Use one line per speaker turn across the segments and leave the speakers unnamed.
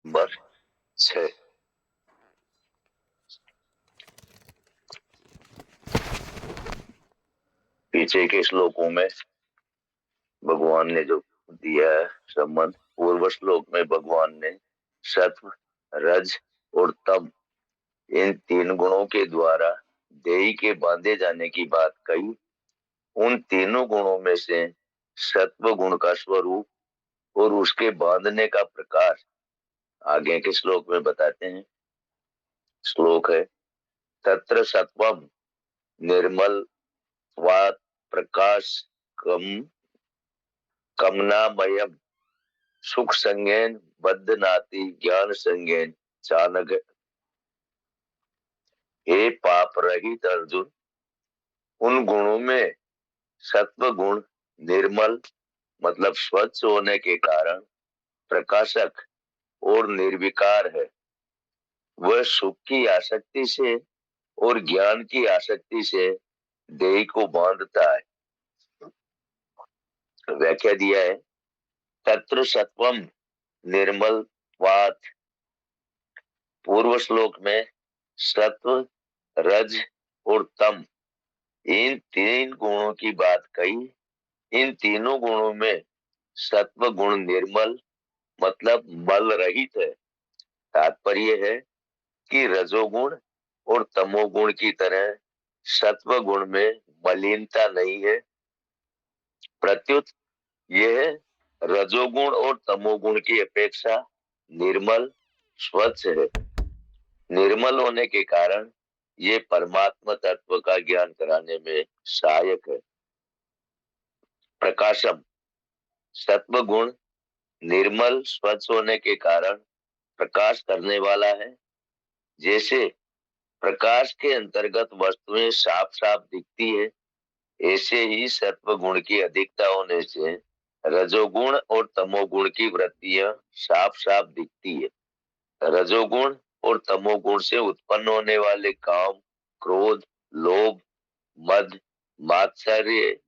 Number 6। पीछे के श्लोकों में भगवान ने जो दिया है संबंध, पूर्व श्लोक में भगवान ने सत्व, रज और तम इन तीन गुणों के द्वारा देही के बांधे जाने की बात कही। उन तीनों गुणों में से सत्व गुण का स्वरूप और उसके बांधने का प्रकार आगे के श्लोक में बताते हैं। श्लोक है, तत्र सत्वम निर्मल स्वात् प्रकाश कमनामयम सुख संज्ञेन बद्धनाति ज्ञान संज्ञेन चानक। हे पाप रहित अर्जुन, उन गुणों में सत्व गुण निर्मल मतलब स्वच्छ होने के कारण प्रकाशक और निर्विकार है। वह सुख की आसक्ति से और ज्ञान की आसक्ति से देह को बांधता है। व्याख्या दिया है, तत्र सत्वम निर्मलत्वात्। पूर्व श्लोक में सत्व, रज और तम इन तीन गुणों की बात कही। इन तीनों गुणों में सत्व गुण निर्मल मतलब मल रहित है। तात्पर्य है कि रजोगुण और तमोगुण की तरह सत्व गुण में मलिनता नहीं है। प्रत्युत यह रजोगुण और तमोगुण की अपेक्षा निर्मल स्वच्छ है। निर्मल होने के कारण ये परमात्मा तत्व का ज्ञान कराने में सहायक है। प्रकाशम, सत्व गुण निर्मल स्वच्छ होने के कारण प्रकाश करने वाला है। जैसे प्रकाश के अंतर्गत वस्तुएं साफ साफ दिखती है, ऐसे ही सत्व गुण की अधिकता होने से रजोगुण और तमोगुण की वृत्तियां साफ साफ दिखती है। रजोगुण और तमोगुण से उत्पन्न होने वाले काम, क्रोध, लोभ, मद, मात्सर्य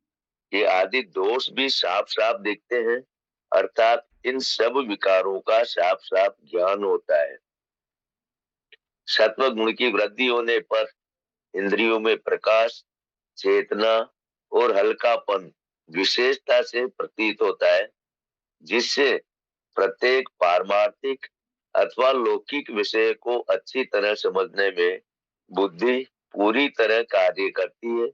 ये आदि दोष भी साफ साफ दिखते हैं। अर्थात इन सब विकारों का साफ साफ ज्ञान होता है। सत्व गुण की वृद्धि होने पर इंद्रियों में प्रकाश, चेतना और हल्कापन विशेषता से प्रतीत होता है, जिससे प्रत्येक पारमार्थिक अथवा लौकिक विषय को अच्छी तरह समझने में बुद्धि पूरी तरह कार्य करती है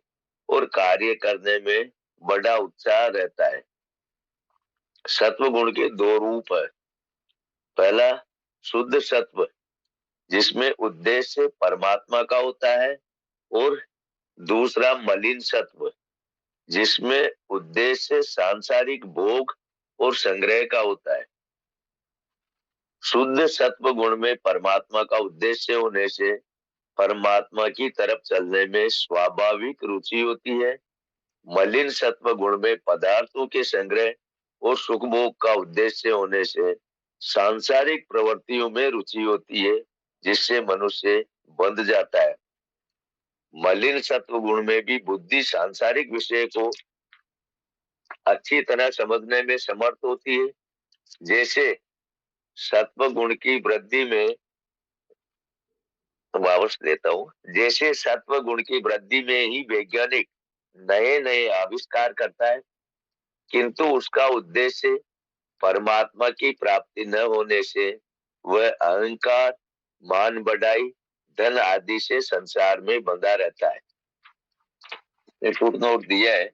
और कार्य करने में बड़ा उत्साह रहता है। सत्व गुण के दो रूप है। पहला शुद्ध सत्व, जिसमें उद्देश्य परमात्मा का होता है, और दूसरा मलिन सत्व, जिसमें उद्देश्य सांसारिक भोग और संग्रह का होता है। शुद्ध सत्व गुण में परमात्मा का उद्देश्य होने से परमात्मा की तरफ चलने में स्वाभाविक रुचि होती है। मलिन सत्व गुण में पदार्थों के संग्रह और सुख भोग का उद्देश्य होने से सांसारिक प्रवृत्तियों में रुचि होती है, जिससे मनुष्य बंध जाता है। मलिन सत्व गुण में भी बुद्धि सांसारिक विषय को अच्छी तरह समझने में समर्थ होती है। जैसे सत्व गुण की वृद्धि में वापस लेता हूं, जैसे सत्व गुण की वृद्धि में ही वैज्ञानिक नए नए आविष्कार करता है, किंतु उसका उद्देश्य परमात्मा की प्राप्ति न होने से वह अहंकार, मान बढ़ाई, धन आदि से संसार में बंधा रहता है। फुटनोट दिया है,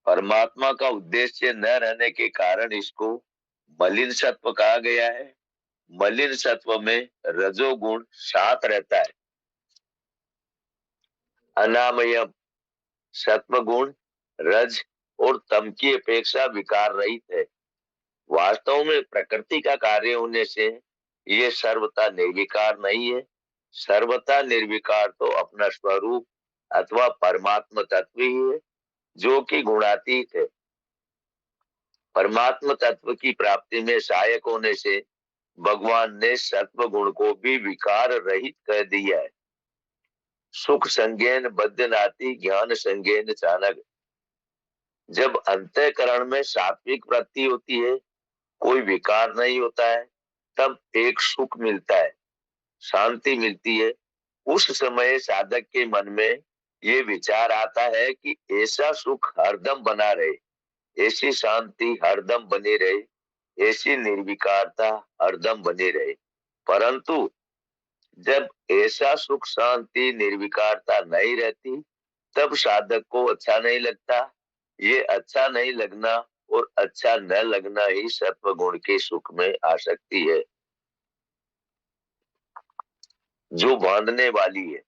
परमात्मा का उद्देश्य न रहने के कारण इसको मलिन सत्व कहा गया है। मलिन सत्व में रजोगुण साथ रहता है। अनामयम, सत्व गुण रज और तम की अपेक्षा विकार रहित है। वास्तव में प्रकृति का कार्य होने से ये सर्वथा निर्विकार नहीं है। सर्वथा निर्विकार तो अपना स्वरूप अथवा परमात्मा तत्व ही है, जो कि गुणातीत है। परमात्मा तत्व की प्राप्ति में सहायक होने से भगवान ने सत्व गुण को भी विकार रहित कर दिया है। सुख संज्ञेन बद्धनाति ज्ञान संज्ञेन चानक। जब अंतःकरण में सात्विक वृत्ति होती है, कोई विकार नहीं होता है, तब एक सुख मिलता है, शांति मिलती है। उस समय साधक के मन में ये विचार आता है कि ऐसा सुख हरदम बना रहे, ऐसी शांति हरदम बनी रहे, ऐसी निर्विकारता हरदम बनी रहे। परंतु जब ऐसा सुख शांति निर्विकारता नहीं रहती, तब साधक को अच्छा नहीं लगता। ये अच्छा नहीं लगना और अच्छा न लगना ही सत्व गुण के सुख में आसक्ति है, जो बांधने वाली है।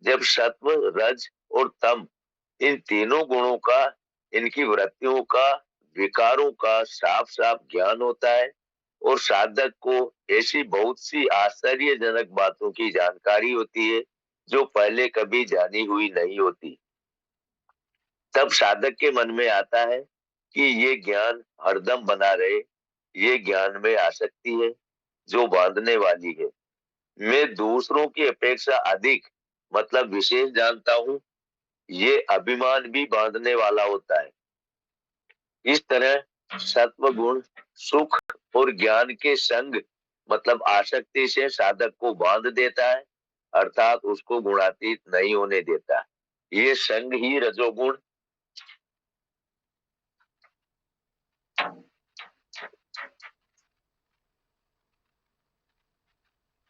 जब सत्व, रज और तम, इन तीनों गुणों का, इनकी वृत्तियों का, विकारों का साफ साफ ज्ञान होता है और साधक को ऐसी बहुत सी आश्चर्यजनक बातों की जानकारी होती है जो पहले कभी जानी हुई नहीं होती, तब साधक के मन में आता है कि ये ज्ञान हरदम बना रहे, ये ज्ञान में आसक्ति है जो बांधने वाली है। मैं दूसरों की अपेक्षा अधिक, मतलब विशेष जानता हूँ, ये अभिमान भी बांधने वाला होता है। इस तरह सत्व गुण सुख और ज्ञान के संग, मतलब आसक्ति से साधक को बांध देता है, अर्थात उसको गुणातीत नहीं होने देता। ये संग ही रजोगुण,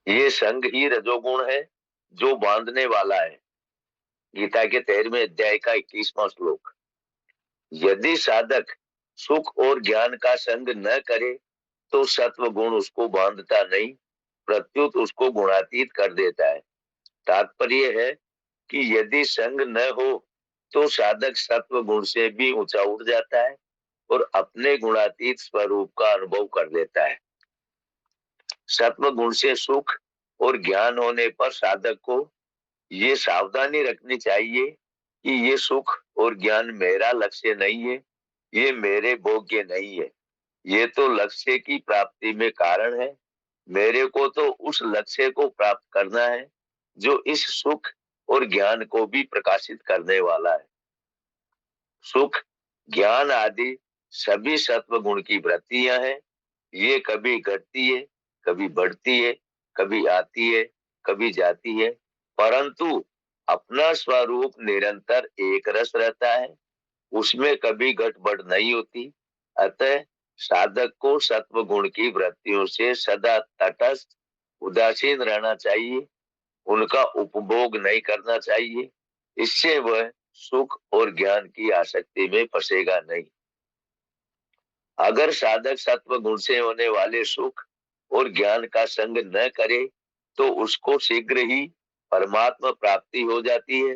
ये संग ही रजोगुण है जो बांधने वाला है। गीता के 13वें अध्याय का 21वां श्लोक। यदि साधक सुख और ज्ञान का संग न करे तो सत्व गुण उसको बांधता नहीं, प्रत्युत उसको गुणातीत कर देता है। तात्पर्य है कि यदि संग न हो तो साधक सत्व गुण से भी ऊंचा उठ जाता है और अपने गुणातीत स्वरूप का अनुभव कर लेता है। सत्व गुण से सुख और ज्ञान होने पर साधक को ये सावधानी रखनी चाहिए कि ये सुख और ज्ञान मेरा लक्ष्य नहीं है, ये मेरे भोग्य नहीं है, ये तो लक्ष्य की प्राप्ति में कारण है। मेरे को तो उस लक्ष्य को प्राप्त करना है जो इस सुख और ज्ञान को भी प्रकाशित करने वाला है। सुख, ज्ञान आदि सभी सत्व गुण की वृत्तियां हैं। ये कभी घटती है, कभी बढ़ती है, कभी आती है, कभी जाती है, परंतु अपना स्वरूप निरंतर एक रस रहता है, उसमें कभी घट बढ़ नहीं होती। अतः साधक को सत्व गुण की वृत्तियों से सदा तटस्थ, उदासीन रहना चाहिए, उनका उपभोग नहीं करना चाहिए। इससे वह सुख और ज्ञान की आसक्ति में फंसेगा नहीं। अगर साधक सत्व गुण से होने वाले सुख और ज्ञान का संग न करे तो उसको शीघ्र ही परमात्मा प्राप्ति हो जाती है।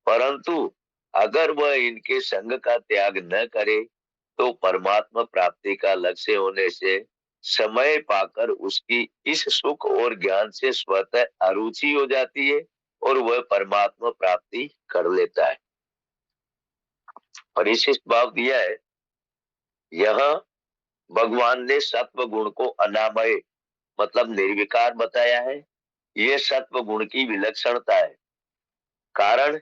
परंतु अगर वह इनके संग का त्याग न करे तो परमात्मा प्राप्ति का लक्ष्य होने से समय पाकर उसकी इस सुख और ज्ञान से स्वतः अरुचि हो जाती है और वह परमात्मा प्राप्ति कर लेता है। परिशिष्ट भाव दिया है, यहाँ भगवान ने सत्व गुण को अनामय, मतलब निर्विकार बताया है। यह सत्व गुण की विलक्षणता है, कारण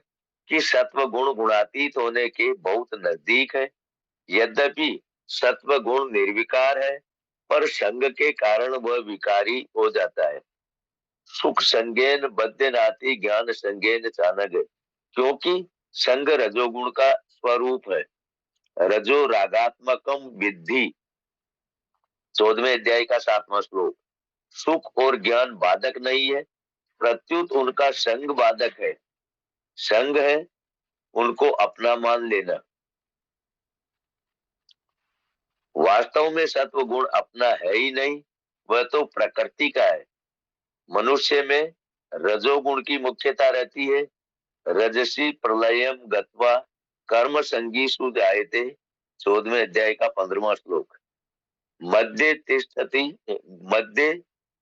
कि सत्व गुण गुणातीत होने के बहुत नजदीक है। यद्यपि सत्व गुण निर्विकार है, पर संग के कारण वह विकारी हो जाता है। सुख संगेन बद्ध नाति ज्ञान संगेन चानग, क्योंकि संग रजोगुण का स्वरूप है। रजो रागात्मकम विद्धि, 14वें अध्याय का 7वां श्लोक। सुख और ज्ञान बाधक नहीं है, प्रत्युत उनका संग बाधक है। संग है उनको अपना मान लेना। वास्तव में सत्व गुण अपना है ही नहीं, वह तो प्रकृति का है। मनुष्य में रजोगुण की मुख्यता रहती है। रजसी प्रलयम गत्वा कर्म संगीषु जायते, 14वें अध्याय का 15वां श्लोक। मध्य तिष्ठति, मध्य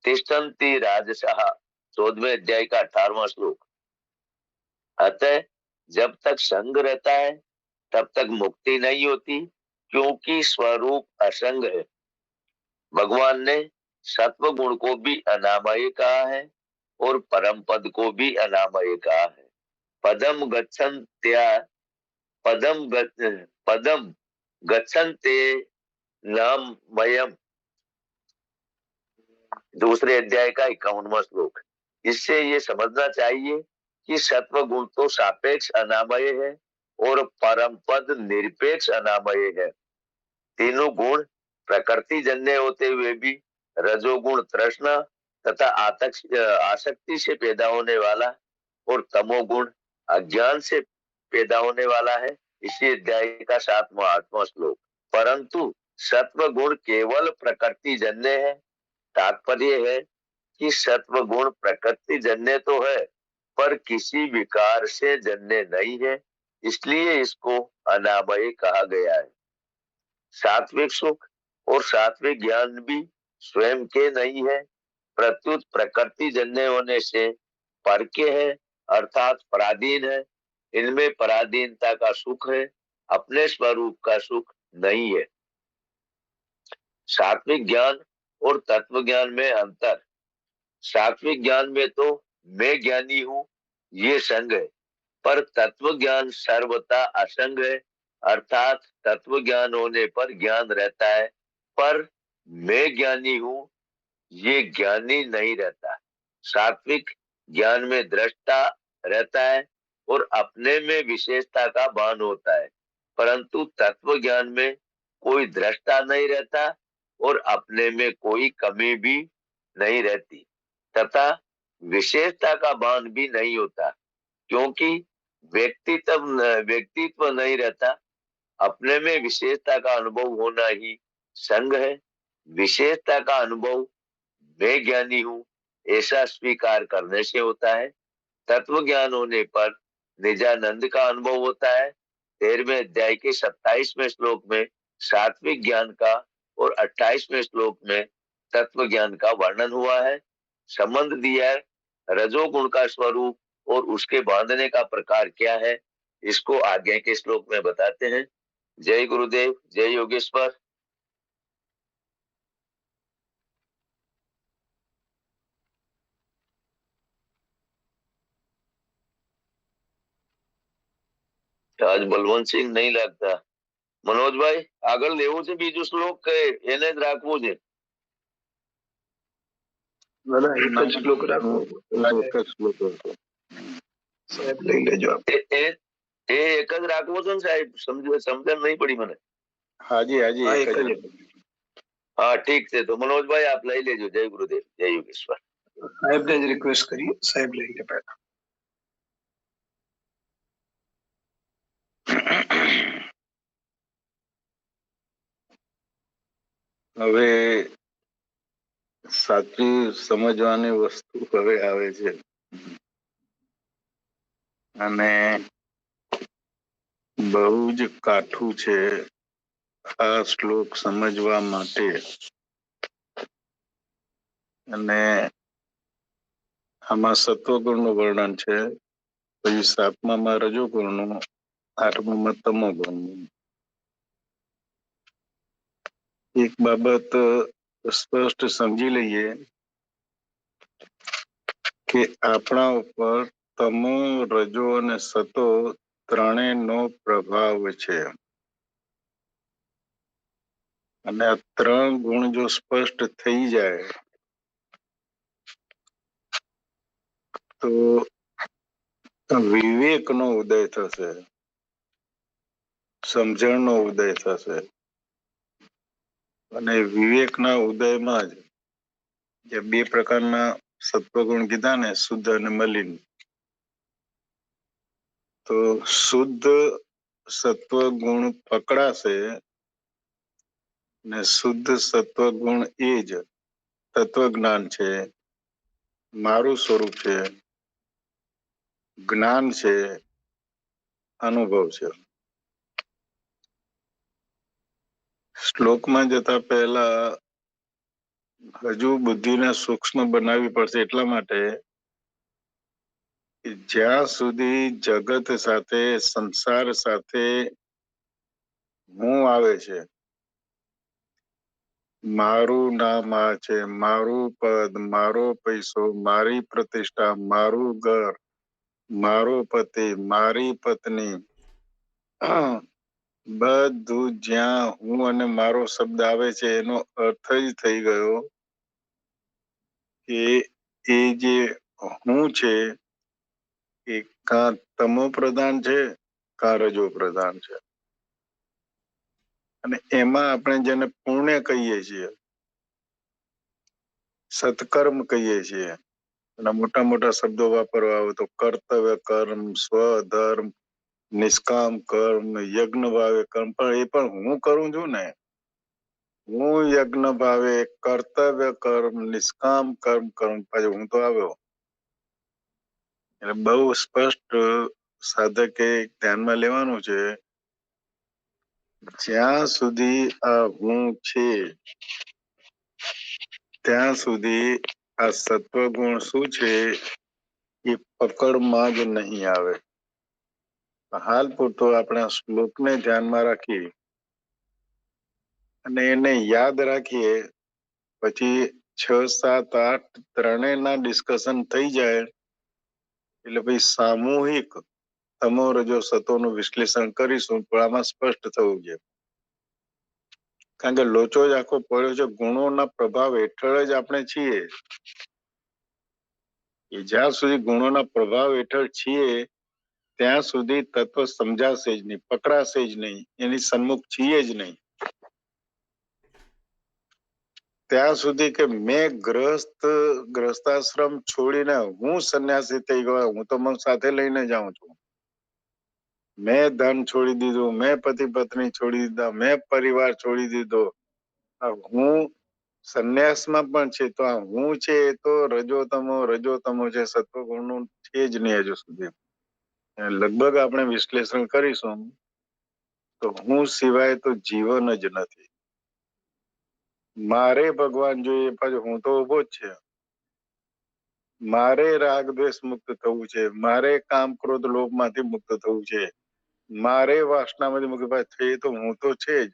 तिष्ठन्ति राजसः, 14वें अध्याय का 18वां श्लोक। अतः जब तक संग रहता है तब तक मुक्ति नहीं होती, क्योंकि स्वरूप असंग है। भगवान ने सत्व गुण को भी अनामय कहा है और परम पद को भी अनामय कहा है। पदम गच्छन्त्या, पदम गच्छन्ते नामयम्, दूसरे अध्याय का 51वां श्लोक। इससे ये समझना चाहिए कि सत्व गुण तो सापेक्ष अनामय है और परम पद निरपेक्ष अनामय है। तीनों गुण प्रकृति जन्य होते हुए भी रजोगुण तृष्णा तथा आसक्ति से पैदा होने वाला और तमोगुण अज्ञान से पैदा होने वाला है। इसी अध्याय का 7वां 8वां श्लोक। परंतु सत्व गुण केवल प्रकृति जन्य है। तात्पर्य है कि सत्व गुण प्रकृति जन्य तो है पर किसी विकार से जन्य नहीं है, इसलिए इसको अनामय कहा गया है। सात्विक सुख और सात्विक ज्ञान भी स्वयं के नहीं है, प्रत्युत प्रकृति जन्य होने से पर के है, अर्थात पराधीन है। इनमें पराधीनता का सुख है, अपने स्वरूप का सुख नहीं है। सात्विक ज्ञान और तत्व ज्ञान में अंतर। सात्विक ज्ञान में तो मैं ज्ञानी हूं ये संग है, पर तत्व ज्ञान सर्वथा असंग है, अर्थात तत्व ज्ञान होने पर ज्ञान रहता है, पर मैं ज्ञानी हूं ये ज्ञानी नहीं रहता। सात्विक ज्ञान में दृष्टा रहता है और अपने में विशेषता का भान होता है, परंतु तत्व ज्ञान में कोई दृष्टा नहीं रहता और अपने में कोई कमी भी नहीं रहती तथा विशेषता का भान भी नहीं होता, क्योंकि व्यक्तित्व नहीं रहता। अपने में विशेषता का अनुभव होना ही संग है। विशेषता का अनुभव मैं ज्ञानी हूं ऐसा स्वीकार करने से होता है। तत्व ज्ञान होने पर निजानंद का अनुभव होता है। 13वें अध्याय के 27वें श्लोक में सात्विक ज्ञान का और 28वें श्लोक में तत्व ज्ञान का वर्णन हुआ है। संबंध दिया है रजोगुण का स्वरूप और उसके बांधने का प्रकार क्या है, इसको आगे के श्लोक में बताते हैं। जय गुरुदेव, जय योगेश्वर। आज बलवंत सिंह नहीं लगता। मनोज भाई આગળ લેવું છે બીજું શ્લોક કે એને જ રાખવું છે?
એક જ શ્લોક રાખવો સાહેબ, લઈ લેજો આપ।
એ એક જ રાખવો છે ને સાહેબ? સમજણ નહીં પડી મને।
હાજી હાજી એક જ।
हाँ ठीक है, तो मनोज भाई आप लई लेजो। जय गुरुदेव, जय योगेश्वर।
સાહેબ ને જ રિક્વેસ્ટ કરીએ, સાહેબ લઈ લે પહેલા।
હવે સાચી સમજવાની વસ્તુ હવે આવે છે અને બહુ જ કાઠું છે આ શ્લોક સમજવા માટે। અને આમાં સત્વગુણનું વર્ણન છે, પછી 7મામાં રજોગુણનું, 8મામાં તમોગુણનું। એક બાબત સ્પષ્ટ સમજી લઈએ કે આપણા ઉપર તમો, રજો અને સતો ત્રણેયનો પ્રભાવ છે અને આ ત્રણ ગુણ જો સ્પષ્ટ થઈ જાય તો વિવેકનો ઉદય થશે, સમજણનો ઉદય થશે અને વિવેકના ઉદયમાં જ જે બે પ્રકારના સત્વગુણ કીધા ને, શુદ્ધ અને મલિન, તો શુદ્ધ સત્વગુણ પકડાશે ને શુદ્ધ સત્વગુણ એ જ તત્વજ્ઞાન છે, મારું સ્વરૂપ છે, જ્ઞાન છે, અનુભવ છે। શ્લોકમાં જતા પહેલા હજુ બુદ્ધિને સૂક્ષ્મ બનાવવી પડશે, એટલા માટે જ્યાં સુધી જગત સાથે, સંસાર સાથે હું આવે છે, મારું નામ આ છે, મારું પદ, મારો પૈસો, મારી પ્રતિષ્ઠા, મારું ઘર, મારો પતિ, મારી પત્ની, બધું જ્યાં હું અને મારો શબ્દ આવે છે એનો અર્થ જ થઈ ગયો કે એ જે હું છે એ કાં તમો પ્રધાન છે કાં રજો પ્રધાન છે. અને એમાં આપણે જેને પુણ્ય કહીએ છીએ, સત્કર્મ કહીએ છીએ, એના મોટા મોટા શબ્દો વાપરવા આવે તો કર્તવ્ય કર્મ, સ્વધર્મ, નિષ્કામ કર્મ, યજ્ઞ ભાવે કર્મ, પણ એ પણ હું કરું છું ને. હું યજ્ઞ ભાવે કર્તવ્ય કર્મ, નિષ્કામ કર્મ કરું, પછી હું તો આવ્યો. એટલે બહુ સ્પષ્ટ સાધકે ધ્યાનમાં લેવાનું છે, જ્યાં સુધી આ હું છે ત્યાં સુધી આ સત્વગુણ શું છે એ પકડમાં જ નહીં આવે. હાલ પૂરતો આપણે આ શ્લોકને ધ્યાનમાં રાખીએ અને એને યાદ રાખીએ, પછી 6, 7, 8 ત્રણેયના ડિસ્કશન થઈ જાય એટલે પછી સામૂહિક તમો રજો સતોનું વિશ્લેષણ કરીશું, પણ આમાં સ્પષ્ટ થવું જોઈએ. કારણ કે લોચો જ આખો પડ્યો છે ગુણોના પ્રભાવ હેઠળ જ આપણે છીએ. એ જ્યાં સુધી ગુણોના પ્રભાવ હેઠળ છીએ ત્યાં સુધી તત્વ સમજાશે જ નહીં, પકડાશે જ નહીં, એની સન્મુખ છીએ જ નહીં. ત્યાં સુધી કે મેં ગ્રસ્તાશ્રમ છોડીને હું સંન્યાસી થઈ ગયો, હું તો મને સાથે લઈને જાઉં છું. મેં ધન છોડી દીધું, મેં પતિ પત્ની છોડી દીધા, મેં પરિવાર છોડી દીધો. હું સંન્યાસમાં પણ છે, તો આ હું છે એ તો રજોતમો છે, સત્વગુણનું છે જ નહીં હજુ સુધી. લગભગ આપણે વિશ્લેષણ કરીશું તો હું સિવાય તો જીવન જ નથી. મારે ભગવાન જોઈએ, પાછું હું તો ઉભો જ છે. મારે રાગ દ્વેષ મુક્ત થવું છે, મારે કામ ક્રોધ લોભમાંથી મુક્ત થવું છે, મારે વાસનામાંથી મુક્ત થવું, તો હું તો છે જ.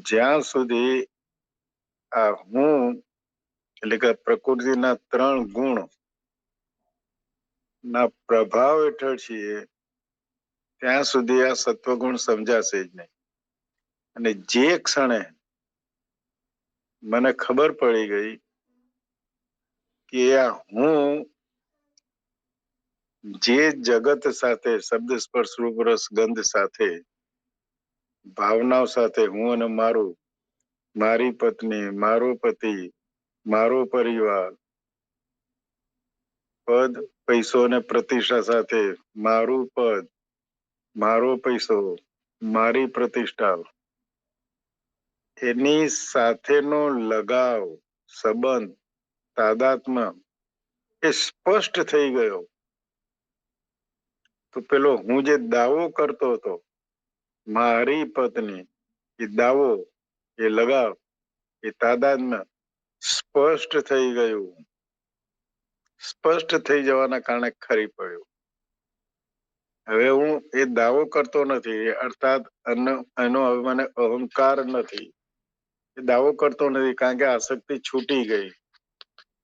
જ્યાં સુધી આ હું એટલે કે પ્રકૃતિના 3 ગુણ ના પ્રભાવ હેઠળ છીએ ત્યાં સુધી આ સત્વગુણ સમજાશે જ નહીં. અને જે ક્ષણે મને ખબર પડી ગઈ કે આ હું જે જગત સાથે શબ્દ સ્પર્શ રૂપ રસ ગંધ સાથે ભાવનાઓ સાથે હું અને મારું, મારી પત્ની, મારો પતિ, મારો પરિવાર, પદ પૈસો અને પ્રતિષ્ઠા સાથે મારું પદ, મારો પૈસો, મારી પ્રતિષ્ઠા, એની સાથેનો લગાવ, સંબંધ, તાદાત્મ્ય એ સ્પષ્ટ થઈ ગયો. તો પેલો હું જે દાવો કરતો હતો મારી પત્ની, એ દાવો, એ લગાવ, એ તાદાત્મ્ય સ્પષ્ટ થઈ ગયું. સ્પષ્ટ થઈ જવાના કારણે ખરી પડ્યું. હવે હું એ દાવો કરતો નથી, અર્થાત એનો હવે મને અહંકાર નથી. એ દાવો કરતો નથી કારણ કે આસક્તિ છૂટી ગઈ.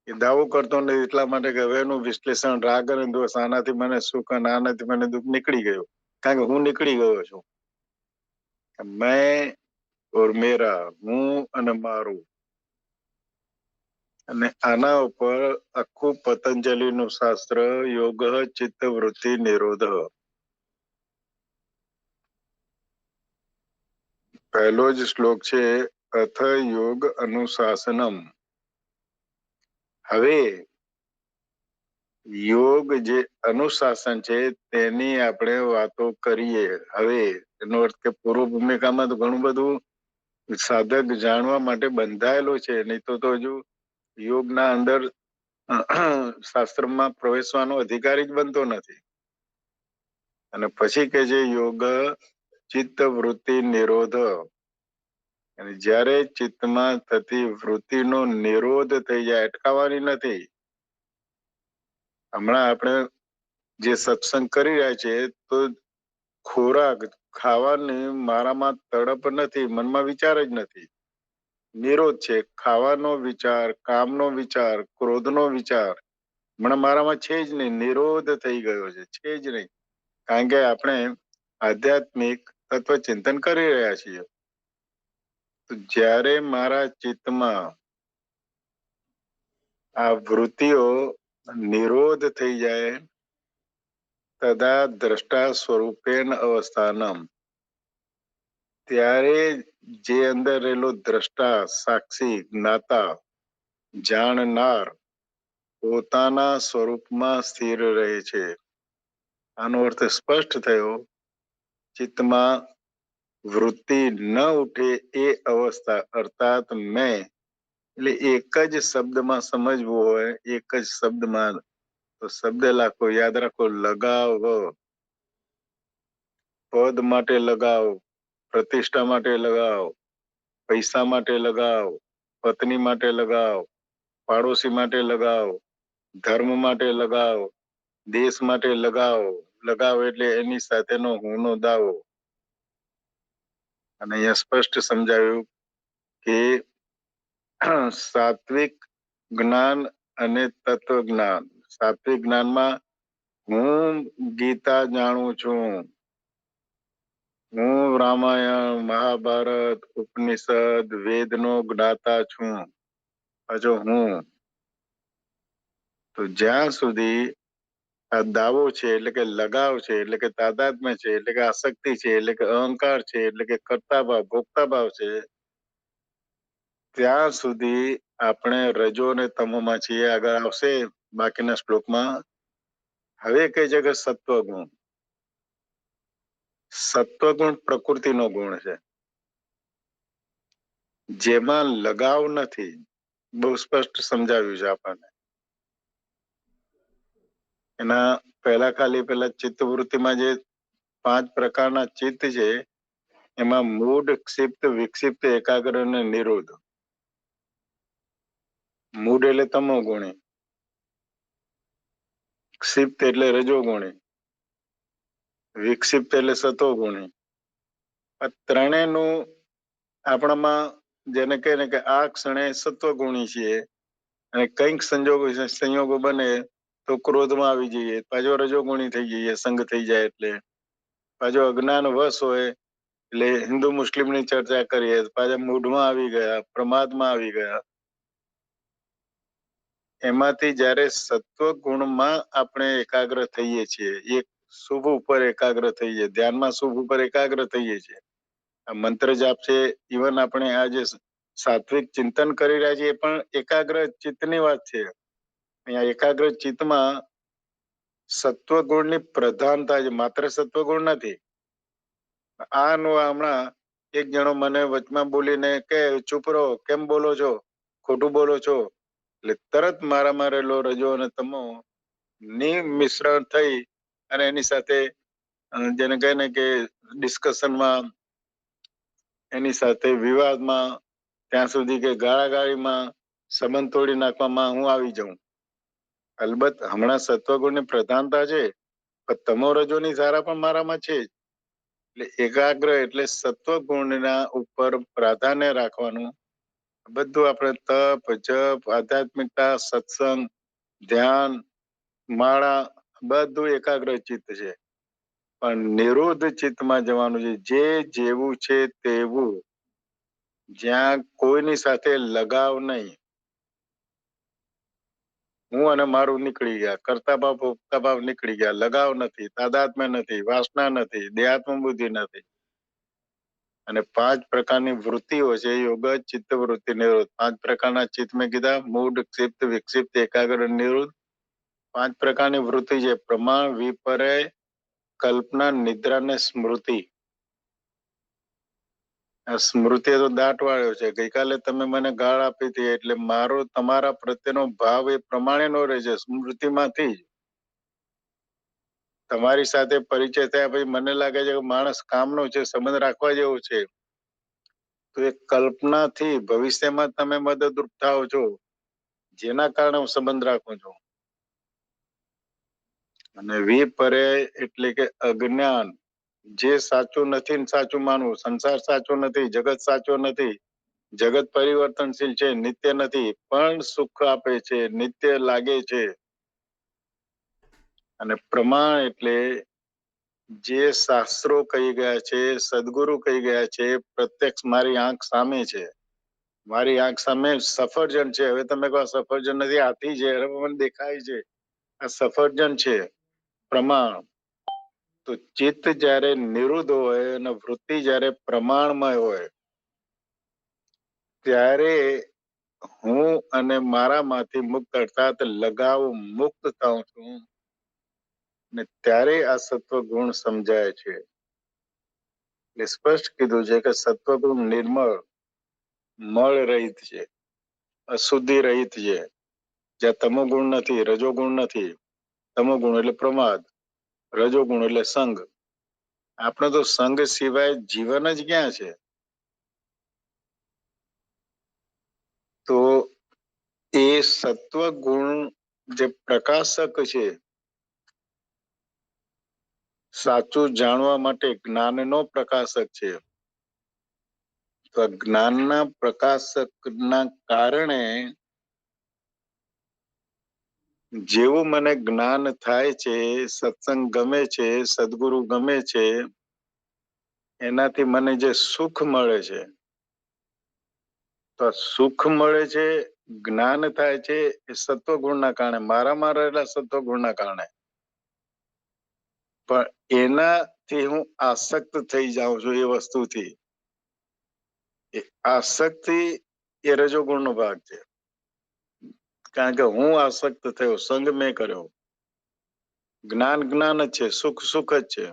એ દાવો કરતો નથી એટલા માટે કે હવે એનું વિશ્લેષણ રાગ અને દ્વેષ, આનાથી મને સુખ અને આનાથી મને દુઃખ નીકળી ગયું. કારણ કે હું નીકળી ગયો છું. મેં ઓર મેરા, હું અને મારું. અને આના ઉપર આખું પતંજલિનું શાસ્ત્ર યોગ ચિત્ત વૃત્તિ નિરોધ. પહેલો જ શ્લોક છે અથ યોગ અનુશાસનમ. હવે યોગ જે અનુશાસન છે તેની આપણે વાતો કરીએ. હવે એનો અર્થ કે પૂર્વ ભૂમિકામાં તો ઘણું બધું સાધક જાણવા માટે બંધાયેલો છે, નહીં તો હજુ યોગના અંદર શાસ્ત્રમાં પ્રવેશવાનો અધિકારી જ બનતો નથી. અને પછી કે છે યોગ ચિત્ત વૃત્તિ નિરોધ. અને જ્યારે ચિત્તમાં થતી વૃત્તિનો નિરોધ થઈ જાય, અટકાવવાની નથી. હમણાં આપણે જે સત્સંગ કરી રહ્યા છે તો ખોરાક ખાવાની મારામાં તડપ નથી, મનમાં વિચાર જ નથી. નિરોધ છે. ખાવાનો વિચાર, કામનો વિચાર, ક્રોધનો વિચાર હમણાં મારામાં છે જ નહીં, નિરોધ થઈ ગયો છે જ નહીં. કારણ કે આપણે આધ્યાત્મિક તત્વચિંતન કરી રહ્યા છીએ. તો જ્યારે મારા ચિત્તમાં આ વૃત્તિઓ નિરોધ થઈ જાય તદા દ્રષ્ટા સ્વરૂપેન અવસ્થાનમ, ત્યારે જે અંદર રહેલો દ્રષ્ટા, સાક્ષી, જ્ઞાતા, જાણનાર પોતાના સ્વરૂપમાં સ્થિર રહે છે. આનો અર્થ સ્પષ્ટ થયો. ચિત્તમાં વૃત્તિ ન ઉઠે એ અવસ્થા અર્થાત મેં, એટલે એક જ શબ્દમાં સમજવું હોય, એક જ શબ્દમાં, તો શબ્દ લાખો યાદ રાખો. લગાવ, પદ માટે લગાવ, પ્રતિષ્ઠા માટે લગાવ, પૈસા માટે લગાવ, પત્ની માટે લગાવ, પાડોશી માટે લગાવ, ધર્મ માટે લગાવ, દેશ માટે લગાવ. લગાવ એટલે એની સાથેનો હુંનો દાવો. અને અહીંયા સ્પષ્ટ સમજાવ્યું કે સાત્વિક જ્ઞાન અને તત્વ જ્ઞાન. સાત્વિક જ્ઞાનમાં હું ગીતા જાણું છું, હું રામાયણ, મહાભારત, ઉપનિષદ, વેદનો જ્ઞાતા છું. હજુ હું તો જ્યાં સુધી આ દાવો છે, એટલે કે લગાવ છે, એટલે કે તાદાત્મ્ય છે, એટલે કે આસક્તિ છે, એટલે કે અહંકાર છે, એટલે કે કર્તા ભાવ, ભોગતા ભાવ છે, ત્યાં સુધી આપણે રજો અને તમોમાં છીએ. આગળ આવશે બાકીના શ્લોકમાં. હવે કઈ છે કે સત્વગુણ. સત્વગુણ પ્રકૃતિનો ગુણ છે, જેમાં લગાવ નથી. બહુ સ્પષ્ટ સમજાવ્યું છે આપણને. એના પેલા ચિત્તવૃત્તિમાં જે 5 પ્રકારના ચિત્ત છે, એમાં મૂઢ, ક્ષિપ્ત, વિક્ષિપ્ત, એકાગ્ર અને નિરોધ. મૂઢ એટલે તમો ગુણી, ક્ષિપ્ત એટલે રજો ગુણી, વિક્ષિપ્ત એટલે સતો ગુણી. આ ત્રણેયનું આપણામાં જેને કહે ને કે આ ક્ષણે સત્વ ગુણી છીએ, અને કંઈક સંયોગો બને તો ક્રોધમાં આવી જઈએ, પાછો રજોગુણી થઈ જઈએ, સંગ થઈ જાય એટલે. પાછો અજ્ઞાન વશ હોય એટલે હિન્દુ મુસ્લિમની ચર્ચા કરીએ, પાછા મૂઢમાં આવી ગયા, પ્રમાદમાં આવી ગયા. એમાંથી જયારે સત્વ ગુણમાં આપણે એકાગ્ર થઈએ છીએ, એક શુભ ઉપર એકાગ્ર થઈએ, ધ્યાનમાં શુભ ઉપર એકાગ્ર થઈએ છીએ. આ મંત્ર જાપ છે, ઇવન આપણે આ જે સાત્વિક ચિંતન કરી રહ્યા છીએ, એ પણ એકાગ્ર ચિત્તની વાત છે. અહીંયા એકાગ્ર ચિત્તમાં સત્વગુણની પ્રધાનતા છે, માત્ર સત્વગુણ નથી. આનું હમણાં એક જણો મને વચમાં બોલીને કે ચૂપ રહો, કેમ બોલો છો, ખોટું બોલો છો, એટલે તરત મારામાં રહેલો રજો અને તમો ની મિશ્રણ થઈ અને એની સાથે જેને કહે ને કે ડિસ્કશનમાં, એની સાથે વિવાદમાં, ત્યાં સુધી કે ગાળાગાળીમાં, સંબંધ તોડી નાખવામાં હું આવી જાઉં. અલબત્ત હમણાં સત્વગુણની પ્રધાનતા છે, પણ તમો રજોની ધારા પણ મારામાં છે. એટલે એકાગ્ર એટલે સત્વગુણના ઉપર પ્રાધાન્ય રાખવાનું. બધું આપણે તપ, જપ, આધ્યાત્મિકતા, સત્સંગ, ધ્યાન, માળા, બધું એકાગ્ર ચિત્ત છે. પણ નિરોધ ચિત્તમાં જવાનું છે, જે જેવું છે તેવું, જ્યાં કોઈની સાથે લગાવ નહીં. હું અને મારું નીકળી ગયા, કર્તા ભાવ, ભોગતા ભાવ નીકળી ગયા, લગાવ નથી, તાદાત્મ્ય નથી, વાસના નથી, દેહાત્મ બુદ્ધિ નથી. અને 5 પ્રકારની વૃત્તિઓ છે, યોગ, ચિત્ત, વૃત્તિ, નિરોધ. 5 પ્રકારના ચિત્ત મેં કીધા, મૂઢ, ક્ષિપ્ત, વિક્ષિપ્ત, એકાગ્ર, નિરોધ. 5 પ્રકારની વૃત્તિ છે, પ્રમાણ, વિપર્ય, કલ્પના, નિદ્રા ને સ્મૃતિ. આ સ્મૃતિ તો દાટ વાળ્યો છે. ગઈકાલે તમે મને ગાળ આપી હતી, એટલે મારો તમારા પ્રત્યેનો ભાવ એ પ્રમાણેનો રહે છે, સ્મૃતિમાંથી જ. તમારી સાથે પરિચય થયા પછી મને લાગે છે કે માણસ કામનો છે, સંબંધ રાખવા જેવો છે, તો એ કલ્પનાથી ભવિષ્યમાં તમે મદદરૂપ થાવ છો, જેના કારણે હું સંબંધ રાખું છું. અને વિપર્ય એટલે કે અજ્ઞાન, જે સાચું નથી ને સાચું માનવું. સંસાર સાચો નથી, જગત સાચો નથી, જગત પરિવર્તનશીલ છે, નિત્ય નથી, પણ સુખ આપે છે, નિત્ય લાગે છે. અને પ્રમાણ એટલે જે શાસ્ત્રો કહી ગયા છે, સદગુરુ કહી ગયા છે, પ્રત્યક્ષ મારી આંખ સામે છે, મારી આંખ સામે સફરજન છે, હવે તમે કહો સફરજન નથી, હાથી છે, હવે મને દેખાય છે આ સફરજન છે, પ્રમાણ. તો ચિત્ત જ્યારે નિરુદ્ધ હોય અને વૃત્તિ જ્યારે પ્રમાણમય હોય ત્યારે હું અને મારામાંથી મુક્ત અર્થાત લગાવ મુક્ત થાઉં છું ને ત્યારે આ સત્વગુણ સમજાય છે. એટલે સ્પષ્ટ કીધું છે કે સત્વગુણ નિર્મળ, મળ રહિત છે, અશુદ્ધિ રહિત છે. જ્યાં તમોગુણ નથી, રજોગુણ નથી. તમોગુણ એટલે પ્રમાદ, રજોગુણ એટલે સંગ. આપણે તો સંગ સિવાય જીવન જ ક્યાં છે? તો એ સત્વગુણ જે પ્રકાશક છે, સાચું જાણવા માટે જ્ઞાનનો પ્રકાશક છે. તો જ્ઞાનના પ્રકાશકના કારણે જેવું મને જ્ઞાન થાય છે, સત્સંગ ગમે છે, સદગુરુ ગમે છે, એનાથી મને જે સુખ મળે છે, તો સુખ મળે છે, જ્ઞાન થાય છે, એ સત્વગુણના કારણે, મારામાં રહેલા સત્વગુણના કારણે. પણ એનાથી હું આસક્ત થઈ જાઉં છું એ વસ્તુથી. એ આસક્તિ એ રજોગુણનો ભાગ છે. કારણ કે હું આસક્ત થયો, સંગ મેં કર્યો. જ્ઞાન જ્ઞાન જ છે, સુખ સુખ જ છે.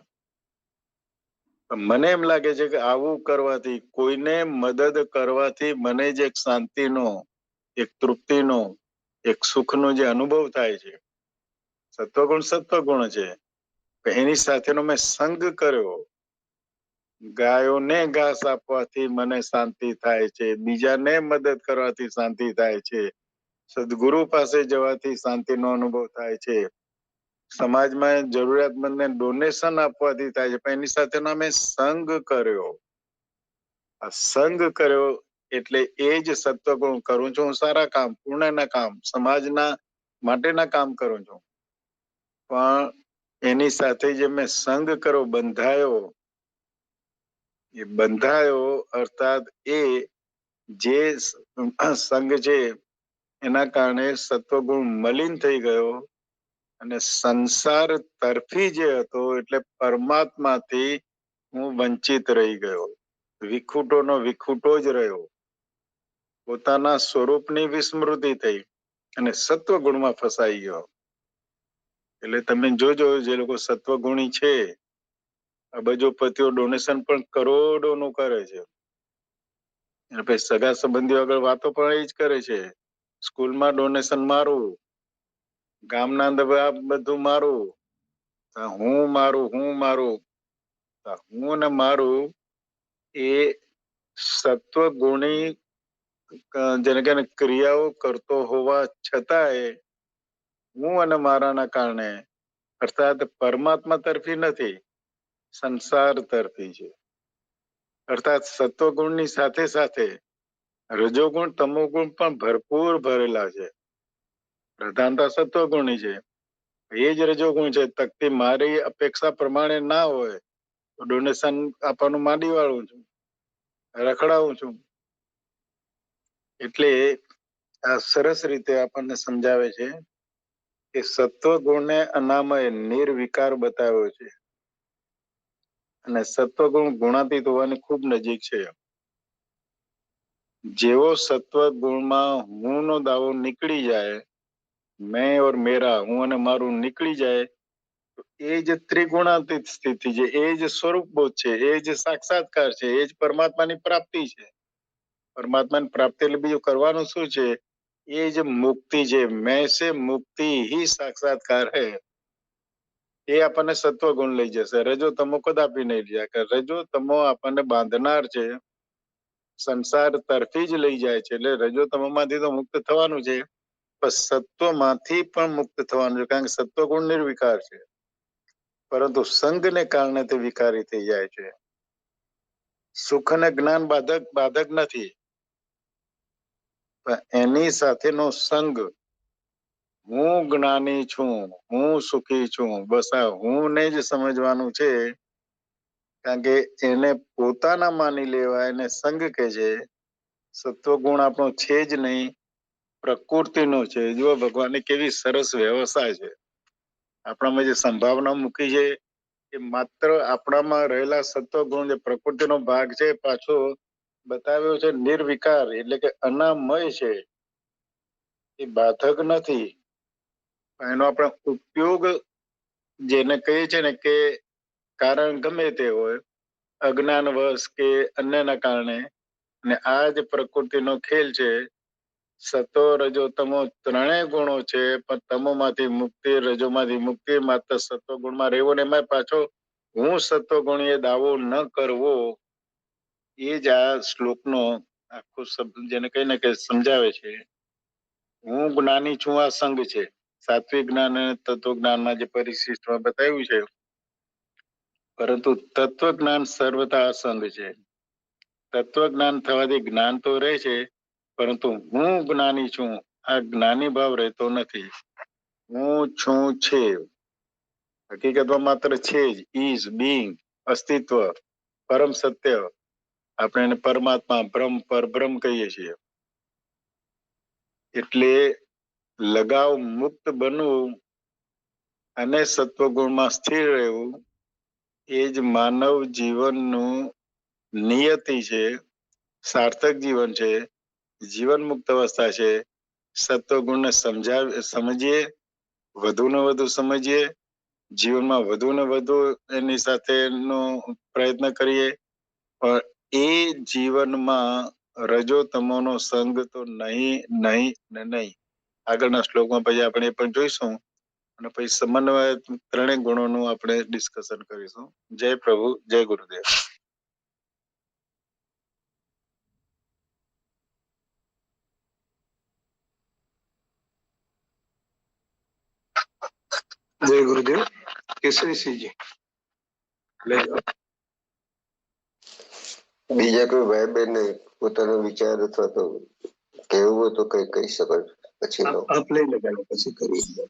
મને એમ લાગે છે કે આવું કરવાથી, કોઈને મદદ કરવાથી મને જે એક શાંતિનો, એક તૃપ્તિનો, એક સુખનો જે અનુભવ થાય છે, સત્વગુણ છે. એની સાથેનો મેં સંગ કર્યો. ગાયોને ઘાસ આપવાથી મને શાંતિ થાય છે, બીજાને મદદ કરવાથી શાંતિ થાય છે, સદગુરુ પાસે જવાથી શાંતિનો અનુભવ થાય છે, સમાજમાં જરૂરિયાતમંદને ડોનેશન આપવાથી થાય છે. પણ એની સાથેનો મેં સંગ કર્યો. આ સંગ કર્યો એટલે એ જ સત્વગુણ કરું છું. હું સારા કામ, પુણ્યના કામ, સમાજના માટેના કામ કરું છું. પણ એની સાથે જે મેં સંગ કર્યો, બંધાયો, એ બંધાયો અર્થાત એ જે સંગ છે એના કારણે સત્વગુણ મલિન થઈ ગયો અને સંસાર તરફી જે હતો એટલે પરમાત્માથી હું વંચિત રહી ગયો. વિખૂટોનો વિખૂટો જ રહ્યો. પોતાના સ્વરૂપની વિસ્મૃતિ થઈ અને સત્વગુણમાં ફસાઈ ગયો. એટલે તમે જોજો જે લોકો સત્વગુણી છે, અબજોપતિઓ ડોનેશન પણ કરોડોનું કરે છે. અને પછી સગા સંબંધીઓ આગળ વાતો પણ એ જ કરે છે. સ્કૂલમાં ડોનેશન મારું, ગામના અંદર બધું મારું, હું મારું. હું ને મારું એ સત્વગુણી જેને કે ક્રિયાઓ કરતો હોવા છતાંય હું અને મારાના કારણે અર્થાત પરમાત્મા તરફી નથી, સંસાર તરફી છે. અર્થાત સત્વગુણની સાથે સાથે રજોગુણ તમોગુણ પણ ભરપૂર ભરેલા છે. પ્રધાનતા સત્વગુણની છે, એ જ રજોગુણ છે. તકતી મારી અપેક્ષા પ્રમાણે ના હોય તો ડોનેશન આપવાનું માંડી વાળું છું, રખડાવું છું. એટલે આ સરસ રીતે આપણને સમજાવે છે કે સત્વગુણને અનામય નિર્વિકાર બતાવ્યો છે અને સત્વગુણ ગુણાતીત હોવાની ખૂબ નજીક છે. જેવો સત્વગુણમાં હું નો દાવો નીકળી જાય, મેં ઓર મેરા, હું અને મારું નીકળી જાય, તો એ જ ત્રિગુણાતીત સ્થિતિ છે, એ જ સ્વરૂપબોધ છે, એ જ સાક્ષાત્કાર છે, એ જ પરમાત્માની પ્રાપ્તિ છે. પરમાત્માની પ્રાપ્તિ એટલે બીજું કરવાનું શું છે? એ જ મુક્તિ છે. મેં સે મુક્તિ ही साक्षात्कार है. એ આપણને સત્વગુણ લઈ જશે. રજો તમો કદાપી નહીં જાય કે રજો તમો આપણને બાંધનાર છે, સંસાર તરફી જ લઈ જાય છે. એટલે રજો તમોમાંથી તો મુક્ત થવાનું છે, પણ સત્વમાંથી પણ મુક્ત થવાનું છે. કારણ કે સત્વગુણ નિર્વિકાર છે, પરંતુ સંગને કારણે તે વિકારી થઈ જાય છે. સુખ અને જ્ઞાન બાધક નથી, પણ એની સાથેનો સંગ, હું જ્ઞાની છું, હું સુખી છું, બસ આ હું ને જ સમજવાનું છે. કારણ કે એને પોતાના માની લેવા એને સંગ કે છે, સત્વગુણ આપણો છે જ નહીં, પ્રકૃતિનો છે. જો ભગવાને કેવી સરસ વ્યવસ્થા છે. આપણામાં જે સંભાવના મૂકી છે એ માત્ર આપણામાં રહેલા સત્વગુણ જે પ્રકૃતિનો ભાગ છે પાછો બતાવ્યો છે નિર્વિકાર, એટલે કે અનામય છે, એ બાધક નથી. એનો આપણે ઉપયોગ જેને કહીએ છીએ ને કે કારણ ગમે તે હોય, અજ્ઞાનવશ કે અન્યના કારણે, ને આ જ પ્રકૃતિનો ખેલ છે. સતો રજો તમો ત્રણેય ગુણો છે, પણ તમોમાંથી મુક્તિ, રજોમાંથી મુક્તિ માત્ર સત્વગુણમાં રહેવો. ને એમાં પાછો હું સત્વગુણીએ દાવો ન કરવો, એ જ આ શ્લોકનો આખો શબ્દ જેને કહીને કે સમજાવે છે. હું જ્ઞાની છું આ સંગ છે. સાત્વિક જ્ઞાન અને તત્વજ્ઞાનમાં જે પરિશિષ્ટમાં બતાવ્યું છે, પરંતુ તત્વજ્ઞાન સર્વથા અસંગ છે. તત્વજ્ઞાન થવાથી જ્ઞાન તો રહે છે, પરંતુ હું જ્ઞાની છું આ જ્ઞાની ભાવ રહેતો નથી. હું છું છે, હકીકતમાં માત્ર છે જ, ઇઝ, બીંગ, અસ્તિત્વ, પરમ સત્ય. આપણે એને પરમાત્મા, બ્રહ્મ, પરબ્રહ્મ કહીએ છીએ. એટલે લગાવ મુક્ત બનવું અને સત્વગુણમાં સ્થિર રહેવું એ જ માનવ જીવનનું નિયતિ છે, સાર્થક જીવન છે, જીવન મુક્ત અવસ્થા છે. સત્વગુણને સમજીએ, વધુ ને વધુ સમજીએ, જીવનમાં વધુ ને વધુ એની સાથેનો પ્રયત્ન કરીએ. પણ એ જીવનમાં રજો તમોનો સંગ તો નહીં, નહીં ને નહીં. આગળના શ્લોકમાં પછી આપણે એ પણ જોઈશું, અને પછી સમન્વય ત્રણેય ગુણોનું આપણે ડિસ્કશન કરીશું. જય પ્રભુ, જય ગુરુદેવ.
જય ગુરુદેવ. કેસરીસિંહજી લઈ જાઓ.
બીજા કોઈ ભાઈ બહેન પોતાનો વિચાર અથવા તો કહેવું હોય તો કઈ કહી શકો, પછી લો.
આપ લઈ લેજો પછી કરીએ.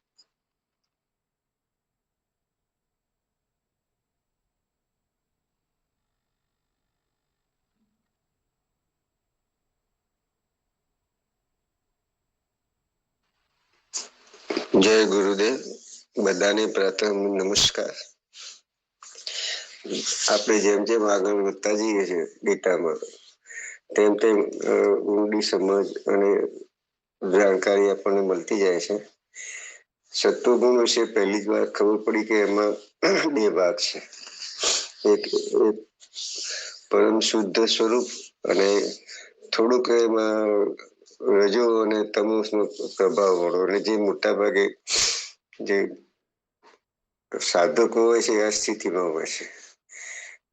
જય ગુરુદેવ. બધાને પ્રથમ નમસ્કાર. આપણે જેમ જેમ આગળ વધતા જઈએ છીએ ગીતામાં, તેમ તેમ ઊંડી સમજ અને જાણકારી આપણને મળતી જાય છે. સત્વગુણ વિશે પહેલી જ વાર ખબર પડી કે એમાં બે ભાગ છે. એક પરમ શુદ્ધ સ્વરૂપ અને થોડુંક એમાં રજો અને તમોનો પ્રભાવ વાળો. અને જે મોટા ભાગે જે સાધકો હોય છે આ સ્થિતિમાં હોય છે.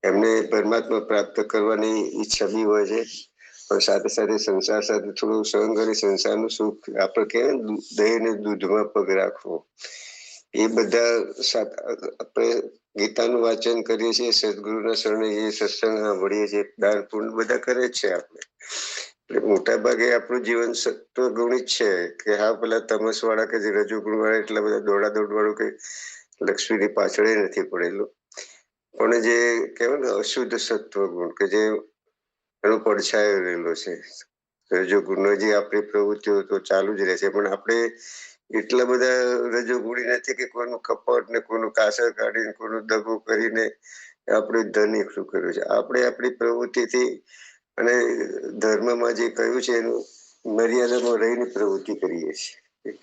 એમને પરમાત્મા પ્રાપ્ત કરવાની ઈચ્છા બી હોય છે, પણ સાથે સાથે સંસાર સાથે થોડું સહન કરી સંસારનું સુખ, આપણે કહેવાય દહીં ને દૂધમાં પગ રાખવો, એ બધા આપણે ગીતાનું વાંચન કરીએ છીએ, સદગુરુના શરણે જે સત્સંગ સાંભળીએ છીએ, દાન પુણ્ય બધા કરે જ છે આપણે. એટલે મોટા ભાગે આપણું જીવન સત્વગુણિત છે કે હા, પેલા તમસ વાળા કે જે રજોગુણ વાળા એટલા બધા દોડાદોડ વાળું કે લક્ષ્મીની પાછળ નથી પડેલું. પણ જે કહેવાય ને અશુદ્ધ સત્વગુણ કે જે એનો પડછાયો રહેલો છે, રજોગુણનો જે આપણી પ્રવૃત્તિઓ તો ચાલુ જ રહે છે. પણ આપણે એટલા બધા રજોગુણી નથી કે કોઈનું કપટ ને કોઈનું કાસર કાઢીને કોઈનું દગો કરીને આપણે ધન એકઠું કર્યું છે. આપણે આપણી પ્રવૃત્તિથી અને ધર્મમાં જે કહ્યું છે એનું મર્યાદામાં રહીને પ્રવૃત્તિ કરીએ છીએ.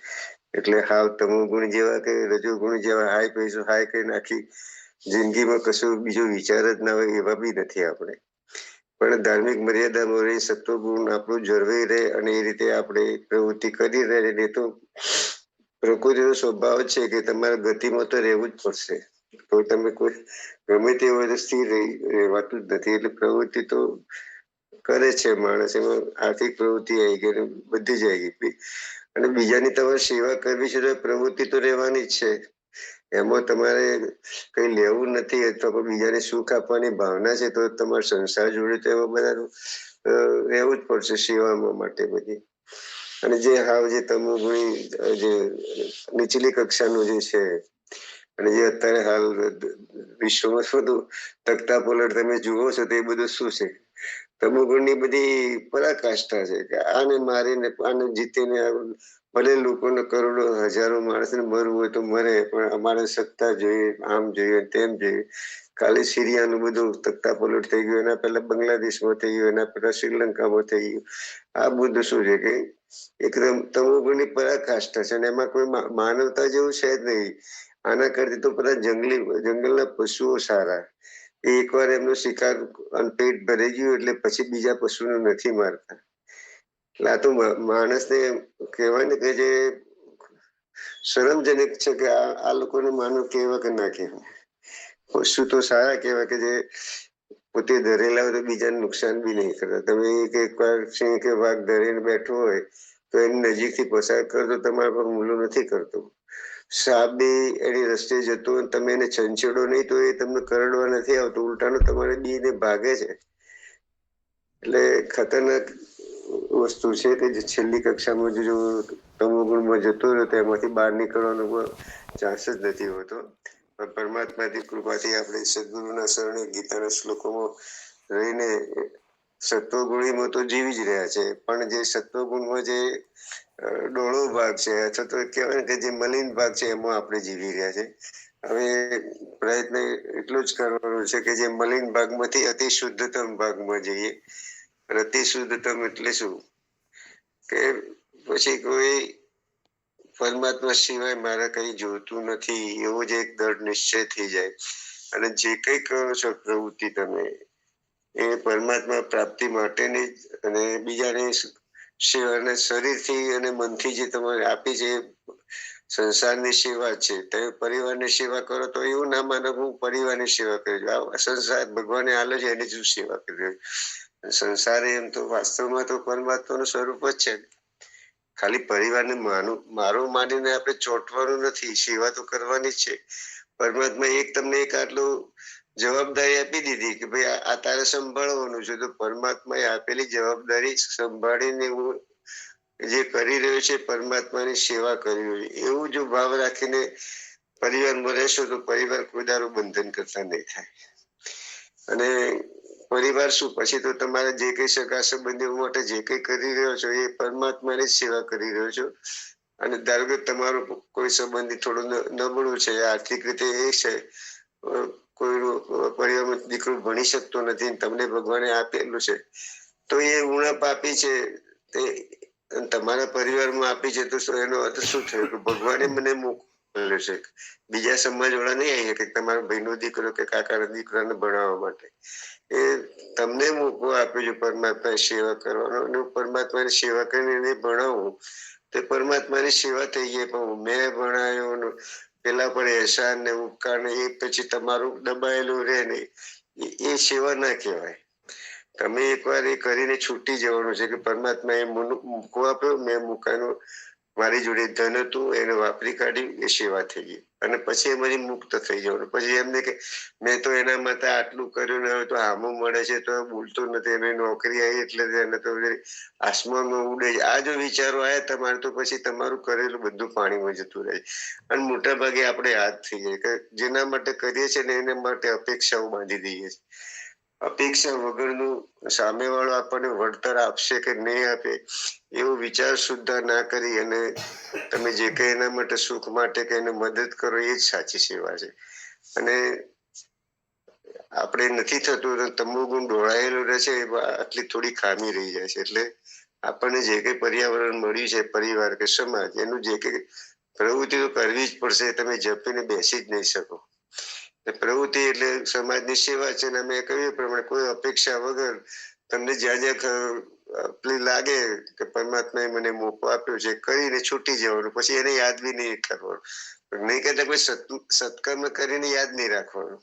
એટલે હાવ તમોગુણ જેવા કે રજોગુણ જેવા હાય પૈસો હાય કઈ નાખી જિંદગીમાં કશું બીજો વિચાર જ ના હોય એવા બી નથી આપણે. પણ ધાર્મિક મર્યાદામાં રહી સત્વગુણ આપણું જળવાઈ રહે અને એ રીતે આપણે પ્રવૃત્તિ કરી રહે. તો પ્રકૃતિનો સ્વભાવ છે કે તમારા ગતિમાં તો રહેવું જ પડશે. તો તમે કોઈ ગમે તે હોય તો સ્થિર રહેવાતું જ નથી. એટલે પ્રવૃત્તિ તો કરે છે માણસ, એમાં આર્થિક પ્રવૃત્તિ આવી ગઈ, બધી જ આવી ગઈ. અને બીજાની તમારે સેવા કરવી છે તો પ્રવૃત્તિ તો રહેવાની જ છે. એમાં તમારે કઈ લેવું નથી અથવા બીજાને સુખ આપવાની ભાવના છે તો તમારે સંસાર જોડે તો એમાં બધા રહેવું જ પડશે સેવામાં માટે બધી. અને જે હાવ જે તમોગુણી જે નીચલી કક્ષાનું જે છે, અને જે અત્યારે હાલ વિશ્વમાં બધું તખ્તા પલટ તમે જુઓ છો તો એ બધું શું છે? તમોગુણની બધી પરાકાષ્ઠા છે કે આને મારીને આને જીતીને ભલે લોકોને કરોડો હજારો માણસને મરવું હોય તો મરે, પણ અમારે સત્તા જોઈએ, આમ જોઈએ, તેમ જોઈએ. કાલે સિરિયાનું બધું તખ્તા પલટ થઈ ગયું, એના પહેલા બાંગ્લાદેશમાં થઈ ગયું, એના પહેલા શ્રીલંકામાં થઈ ગયું. આ બધું શું છે કે એકદમ તમોગુણની પરાકાષ્ઠા છે, અને એમાં કોઈ માનવતા જેવું છે જ નહીં. આના કરતી તો બધા જંગલના પશુઓ સારા. એકવાર એમનો શિકાર પેટ ભરાઈ ગયું એટલે પછી બીજા પશુને નથી મારતા. એટલે આ તો માણસને કહેવાય ને કે જે શરમજનક છે કે આ લોકોને માનવ કહેવા કે ના કહેવાય. પશુ તો સારા કહેવાય કે જે પોતે ધરેલા હોય તો બીજાને નુકસાન બી નહીં કરતા. તમે એકવાર સિંહ કે વાઘ ધરીને બેઠો હોય તો એની નજીકથી પસાર કરો તો તમારા પર હુમલો નથી કરતો. સાપ બી એની રસ્તે જતો હોય, તમે એને છંછેડો નહીં તો એ તમને કરડવા નથી આવતો, ઉલટાનો તમારે બીને ભાગે છે. એટલે ખતરનાક વસ્તુ છે કે જે છેલ્લી કક્ષામાં જો તમોગુણમાં જતો રહ્યો તો એમાંથી બહાર નીકળવાનો ચાન્સ જ નથી હોતો. પણ પરમાત્માથી કૃપાથી આપણે સદગુરુના શરણે ગીતાના શ્લોકોમાં રહીને સત્વગુણીમાં તો જીવી જ રહ્યા છે, પણ જે સત્વગુણમાં જે ડોળો ભાગ છે અથવા તો કહેવાય કે જે મલિન ભાગ છે એમાં આપણે જીવી રહ્યા છે. હવે પ્રયત્ન એટલો જ કરવાનો છે કે જે મલિન ભાગમાંથી અતિ શુદ્ધતમ ભાગમાં જઈએ. અતિ શુદ્ધતમ એટલે શું કે પછી કોઈ પરમાત્મા સિવાય મારે કઈ જોતું નથી એવો જ એક દ્રઢ નિશ્ચય થઈ જાય. અને જે કઈ કરો છો પ્રવૃત્તિ તમે એ પરમાત્મા પ્રાપ્તિ માટેની જ, અને બીજાને સેવાને શરીરથી અને મનથી જે તમારે આપી છે સંસારની સેવા છે. તમે પરિવારની સેવા કરો તો એવું ના માનો હું પરિવારની સેવા કરી છું. આ સંસાર ભગવાને આલે છે એની જ સેવા કરી રહ્યો. સંસારે એમ તો વાસ્તવમાં તો પરમાત્માનું સ્વરૂપ જ છે. ખાલી પરિવારને મારું માનીને આપણે ચોંટવાનું નથી, સેવા તો કરવાની જ છે. પરમાત્મા તમને એક આટલું જવાબદારી આપી દીધી કે ભાઈ આ તારે સંભાળવાનું છે, તો પરમાત્માએ આપેલી જવાબદારી સંભાળીને હું જે કરી રહ્યો છે પરમાત્માની સેવા કરી રહ્યો છે એવું જો ભાવ રાખીને પરિવારમાં રહેશો તો પરિવાર કોઈ દાડો બંધન કરતા નહીં થાય. અને પરિવાર શું પછી તો તમારે જે કઈ સગા સંબંધીઓ માટે જે કઈ કરી રહ્યો છો એ પરમાત્માની જ સેવા કરી રહ્યો છો. અને ધારો કે તમારો કોઈ સંબંધી થોડું નબળું છે, આર્થિક રીતે એ છે, કોઈ પરિવારમાં દીકરો ભણી શકતો નથી, તમને ભગવાને આપેલું છે તો એ ઉણપ આપી છે તે તમારા પરિવારમાં આપી છે તો એનો અર્થ શું થયો કે ભગવાને મને મોકલ્યો છે. બીજા સમાજ વાળા નહીં આવી કે તમારા ભાઈનો દીકરો કે કાકાના દીકરાને ભણાવવા માટે. એ તમને મોકો આપ્યો છે પરમાત્માની સેવા કરવાનો, અને પરમાત્માની સેવા કરીને એને ભણાવું તો પરમાત્માની સેવા થઈ ગઈ. પણ મેં ભણાયો પેલા પણ એહસાન ને ઉપકાર ને એ પછી તમારું દબાયેલું રહે ને એ સેવા ના કહેવાય. તમે એકવાર એ કરીને છૂટી જવાનું છે કે પરમાત્મા એ મૂકો આપ્યો, મેં મૂકાનો, મારી જોડે ધન હતું એને વાપરી કાઢ્યું, એ સેવા થઈ ગઈ. અને પછી એમાંથી મુક્ત થઈ જવાનું. પછી એમને કે મેં તો એના માટે આટલું કર્યું ને હવે તો હામું મળે છે તો બોલતો નથી, એને નોકરી આવી એટલે એને તો આસમાનમાં ઉડે છે. આ જો વિચારો આવ્યા તમારે તો પછી તમારું કરેલું બધું પાણીમાં જતું રહે. અને મોટા ભાગે આપણે યાદ થઈ જાય કે જેના માટે કરીએ છીએ ને એના માટે અપેક્ષાઓ બાંધી દઈએ છીએ. અપેક્ષા વગરનું સામેવાળો આપણને વળતર આપશે કે નહીં આપે એવો વિચાર સુદ્ધા ના કરી અને તમે જે કઈ એના માટે સુખ માટે કે એને મદદ કરો એ જ સાચી સેવા છે. અને આપણે નથી થતું તમોગુણ ઢોળાયેલો રહે છે, આટલી થોડી ખામી રહી જાય છે. એટલે આપણને જે કઈ પર્યાવરણ મળ્યું છે, પરિવાર કે સમાજ, એનું જે કઈ પ્રવૃત્તિ તો કરવી જ પડશે. તમે જપીને બેસી જ નહીં શકો. પ્રવૃત્તિ એટલે સમાજની સેવા છે. અને મેં કહ્યું એ પ્રમાણે કોઈ અપેક્ષા વગર તમને જ્યાં જ્યાં લાગે કે પરમાત્માએ મને મોકો આપ્યો છે કરીને છૂટી જવાનું. પછી એને યાદ બી નહીં કરવાનું. નહીં કહેતા કોઈ સત્કર્મ કરીને યાદ નહીં રાખવાનું.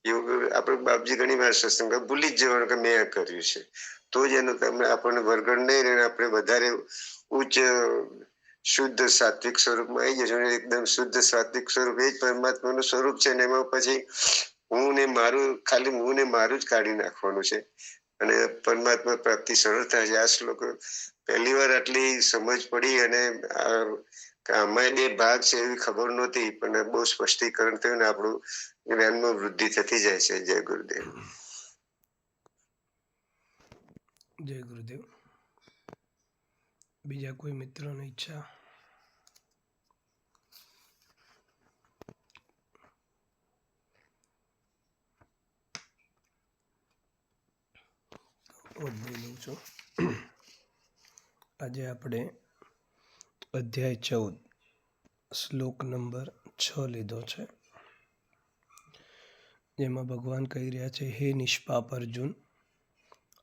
એવું આપણે બાપજી ઘણી વાર સત્સંગ ભૂલી જ જવાનું કે મેં આ કર્યું છે, તો જ એનું તમને આપણને વરગણ નહીં રહે. આપણે વધારે ઉચ્ચ શુદ્ધ સાત્વિક સ્વરૂપમાં આવી જશું. એકદમ શુદ્ધ સાત્વિક સ્વરૂપ એ જ પરમાત્માનું સ્વરૂપ છે. ને એમાં પછી હું ને મારું, ખાલી હું ને મારું જ કાઢી નાખવાનું છે અને પરમાત્મા પ્રાપ્તિ સરળ થાય છે. આ શ્લોક પહેલી વાર આટલી સમજ પડી અને આમાં બે ભાગ છે એવી ખબર નહોતી, પણ બહુ સ્પષ્ટીકરણ થયું ને આપણું જ્ઞાનમાં વૃદ્ધિ થતી જાય છે. જય ગુરુદેવ.
જય ગુરુદેવ. બીજા કોઈ મિત્રોની ઈચ્છા? બોલું છું. આજે આપણે અધ્યાય 14 શ્લોક નંબર 6 લીધો છે, જેમાં ભગવાન કહી રહ્યા છે, હે નિષ્પાપ અર્જુન,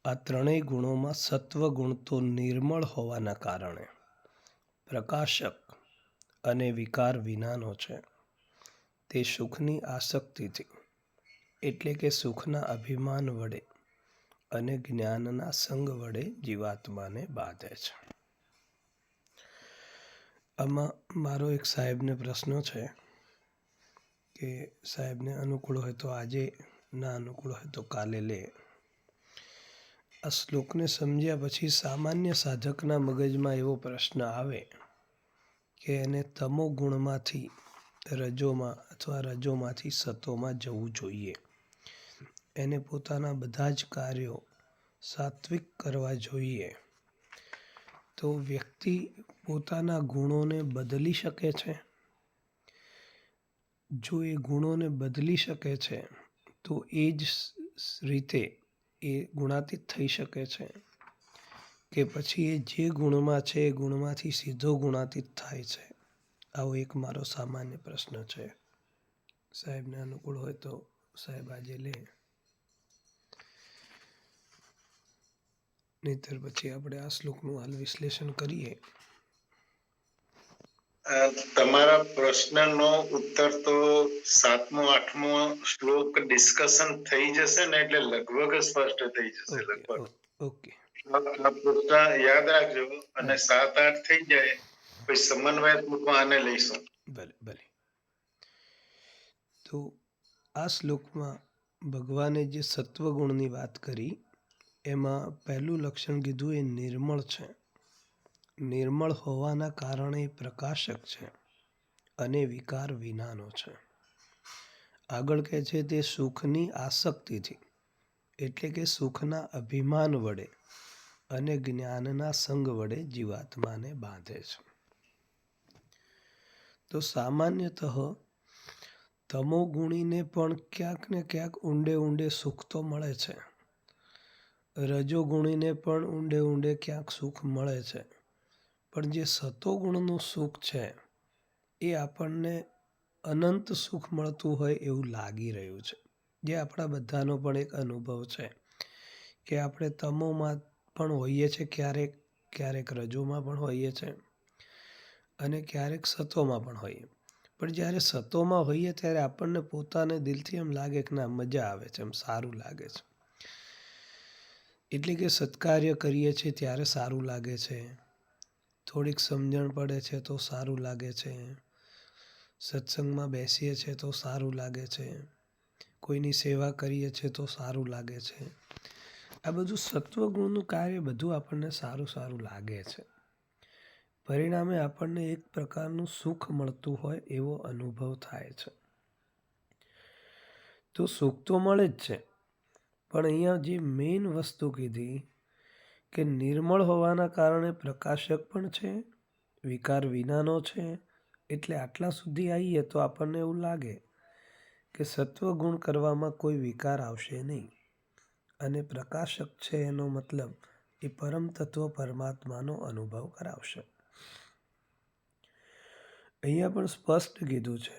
આ ત્રણેય ગુણોમાં સત્વ ગુણ તો નિર્મળ હોવાના કારણે પ્રકાશક અને વિકાર વિનાનો છે. તે સુખની આસક્તિથી એટલે કે સુખના અભિમાન વડે અને જ્ઞાનના સંગ વડે જીવાત્માને બાંધે છે. આમાં મારો એક સાહેબને પ્રશ્ન છે કે સાહેબને અનુકૂળ હોય તો આજે, ના અનુકૂળ હોય તો કાલે લે. આ શ્લોકને સમજ્યા પછી સામાન્ય સાધકના મગજમાં એવો પ્રશ્ન આવે કે એને તમો ગુણમાંથી રજોમાં અથવા રજોમાંથી સતોમાં જવું જોઈએ. એને પોતાના બધા જ કાર્યો સાત્વિક કરવા જોઈએ. તો વ્યક્તિ પોતાના ગુણોને બદલી શકે છે? જો એ ગુણોને બદલી શકે છે તો એ જ રીતે એ ગુણાતીત થઈ શકે છે, કે પછી એ જે ગુણમાં છે એ ગુણમાંથી સીધો ગુણાતીત થાય છે? આવો એક મારો સામાન્ય પ્રશ્ન છે. સાહેબને અનુકૂળ હોય તો સાહેબ આજે લે, નહીતર પછી આપણે આ શ્લોકનું હાલ વિશ્લેષણ કરીએ.
તમારા પ્રશ્નનો ઉત્તર તો 7મો 8મો શ્લોક ડિસ્કશન થઈ જશે ને એટલે લગભગ સ્પષ્ટ થઈ જશે. લગભગ
ઓકે,
આ પ્રશ્ન યાદ રાખજો, અને 7 8 થઈ જાય પછી સમન્વયાત્મકમાં આને લઈશું.
ભલે ભલે. તો આ શ્લોકમાં ભગવાને જે સત્વગુણની વાત કરી એમાં પહેલું લક્ષણ કીધું એ નિર્મળ છે. નિર્મળ હોવાના કારણે પ્રકાશક છે અને વિકાર વિનાનો છે. આગળ કહે છે તે સુખની આસક્તિથી એટલે કે સુખના અભિમાન વડે અને જ્ઞાનના સંગ વડે જીવાત્માને બાંધે છે. તો સામાન્યતઃ તમોગુણીને પણ ક્યાંક ને ક્યાંક ઊંડે ઊંડે સુખ તો મળે છે. રજોગુણીને પણ ઊંડે ઊંડે ક્યાંક સુખ મળે છે. પણ જે સતોગુણનું સુખ છે એ આપણને અનંત સુખ મળતું હોય એવું લાગી રહ્યું છે. જે આપણા બધાનો પણ એક અનુભવ છે કે આપણે તમોમાં પણ હોઈએ છીએ, ક્યારેક ક્યારેક રજોમાં પણ હોઈએ છીએ અને ક્યારેક સતોમાં પણ હોઈએ. પણ જ્યારે સતોમાં હોઈએ ત્યારે આપણને પોતાને દિલથી એમ લાગે કે ના મજા આવે છે, એમ સારું લાગે છે. એટલે કે સત્કાર્ય કરીએ છીએ ત્યારે સારું લાગે છે, થોડીક સમજણ પડે છે તો સારું લાગે છે, સત્સંગમાં બેસીએ છીએ તો સારું લાગે છે, કોઈની સેવા કરીએ છીએ તો સારું લાગે છે. આ બધું સત્વગુણનું કાર્ય બધું આપણને સારું સારું લાગે છે. પરિણામે આપણને એક પ્રકારનું સુખ મળતું હોય એવો અનુભવ થાય છે. તો સુખ તો મળે જ છે, પણ અહીંયા જે મેઇન વસ્તુ કીધી કે નિર્મળ હોવાના કારણે પ્રકાશક પણ છે, વિકાર વિનાનો છે. એટલે આટલા સુધી આવીએ તો આપણને એવું લાગે કે સત્વગુણ કરવામાં કોઈ વિકાર આવશે નહીં, અને પ્રકાશક છે એનો મતલબ એ પરમ તત્વ પરમાત્માનો અનુભવ કરાવશે. અહીંયા પણ સ્પષ્ટ કીધું છે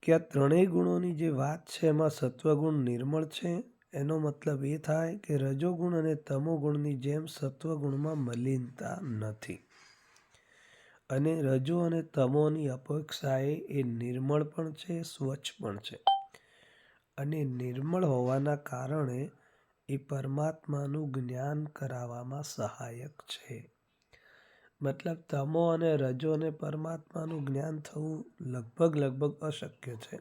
કે આ ત્રણેય ગુણોની જે વાત છે એમાં સત્વગુણ નિર્મળ છે. એનો મતલબ એ થાય કે રજોગુણ અને તમોગુણની જેમ સત્વગુણમાં મલિનતા નથી, અને રજો અને તમોની અપેક્ષાએ એ નિર્મળ પણ છે, સ્વચ્છ પણ છે. અને નિર્મળ હોવાના કારણે એ પરમાત્માનું જ્ઞાન કરાવવામાં સહાયક છે. મતલબ તમો અને રજો અને પરમાત્માનું જ્ઞાન થવું લગભગ અશક્ય છે,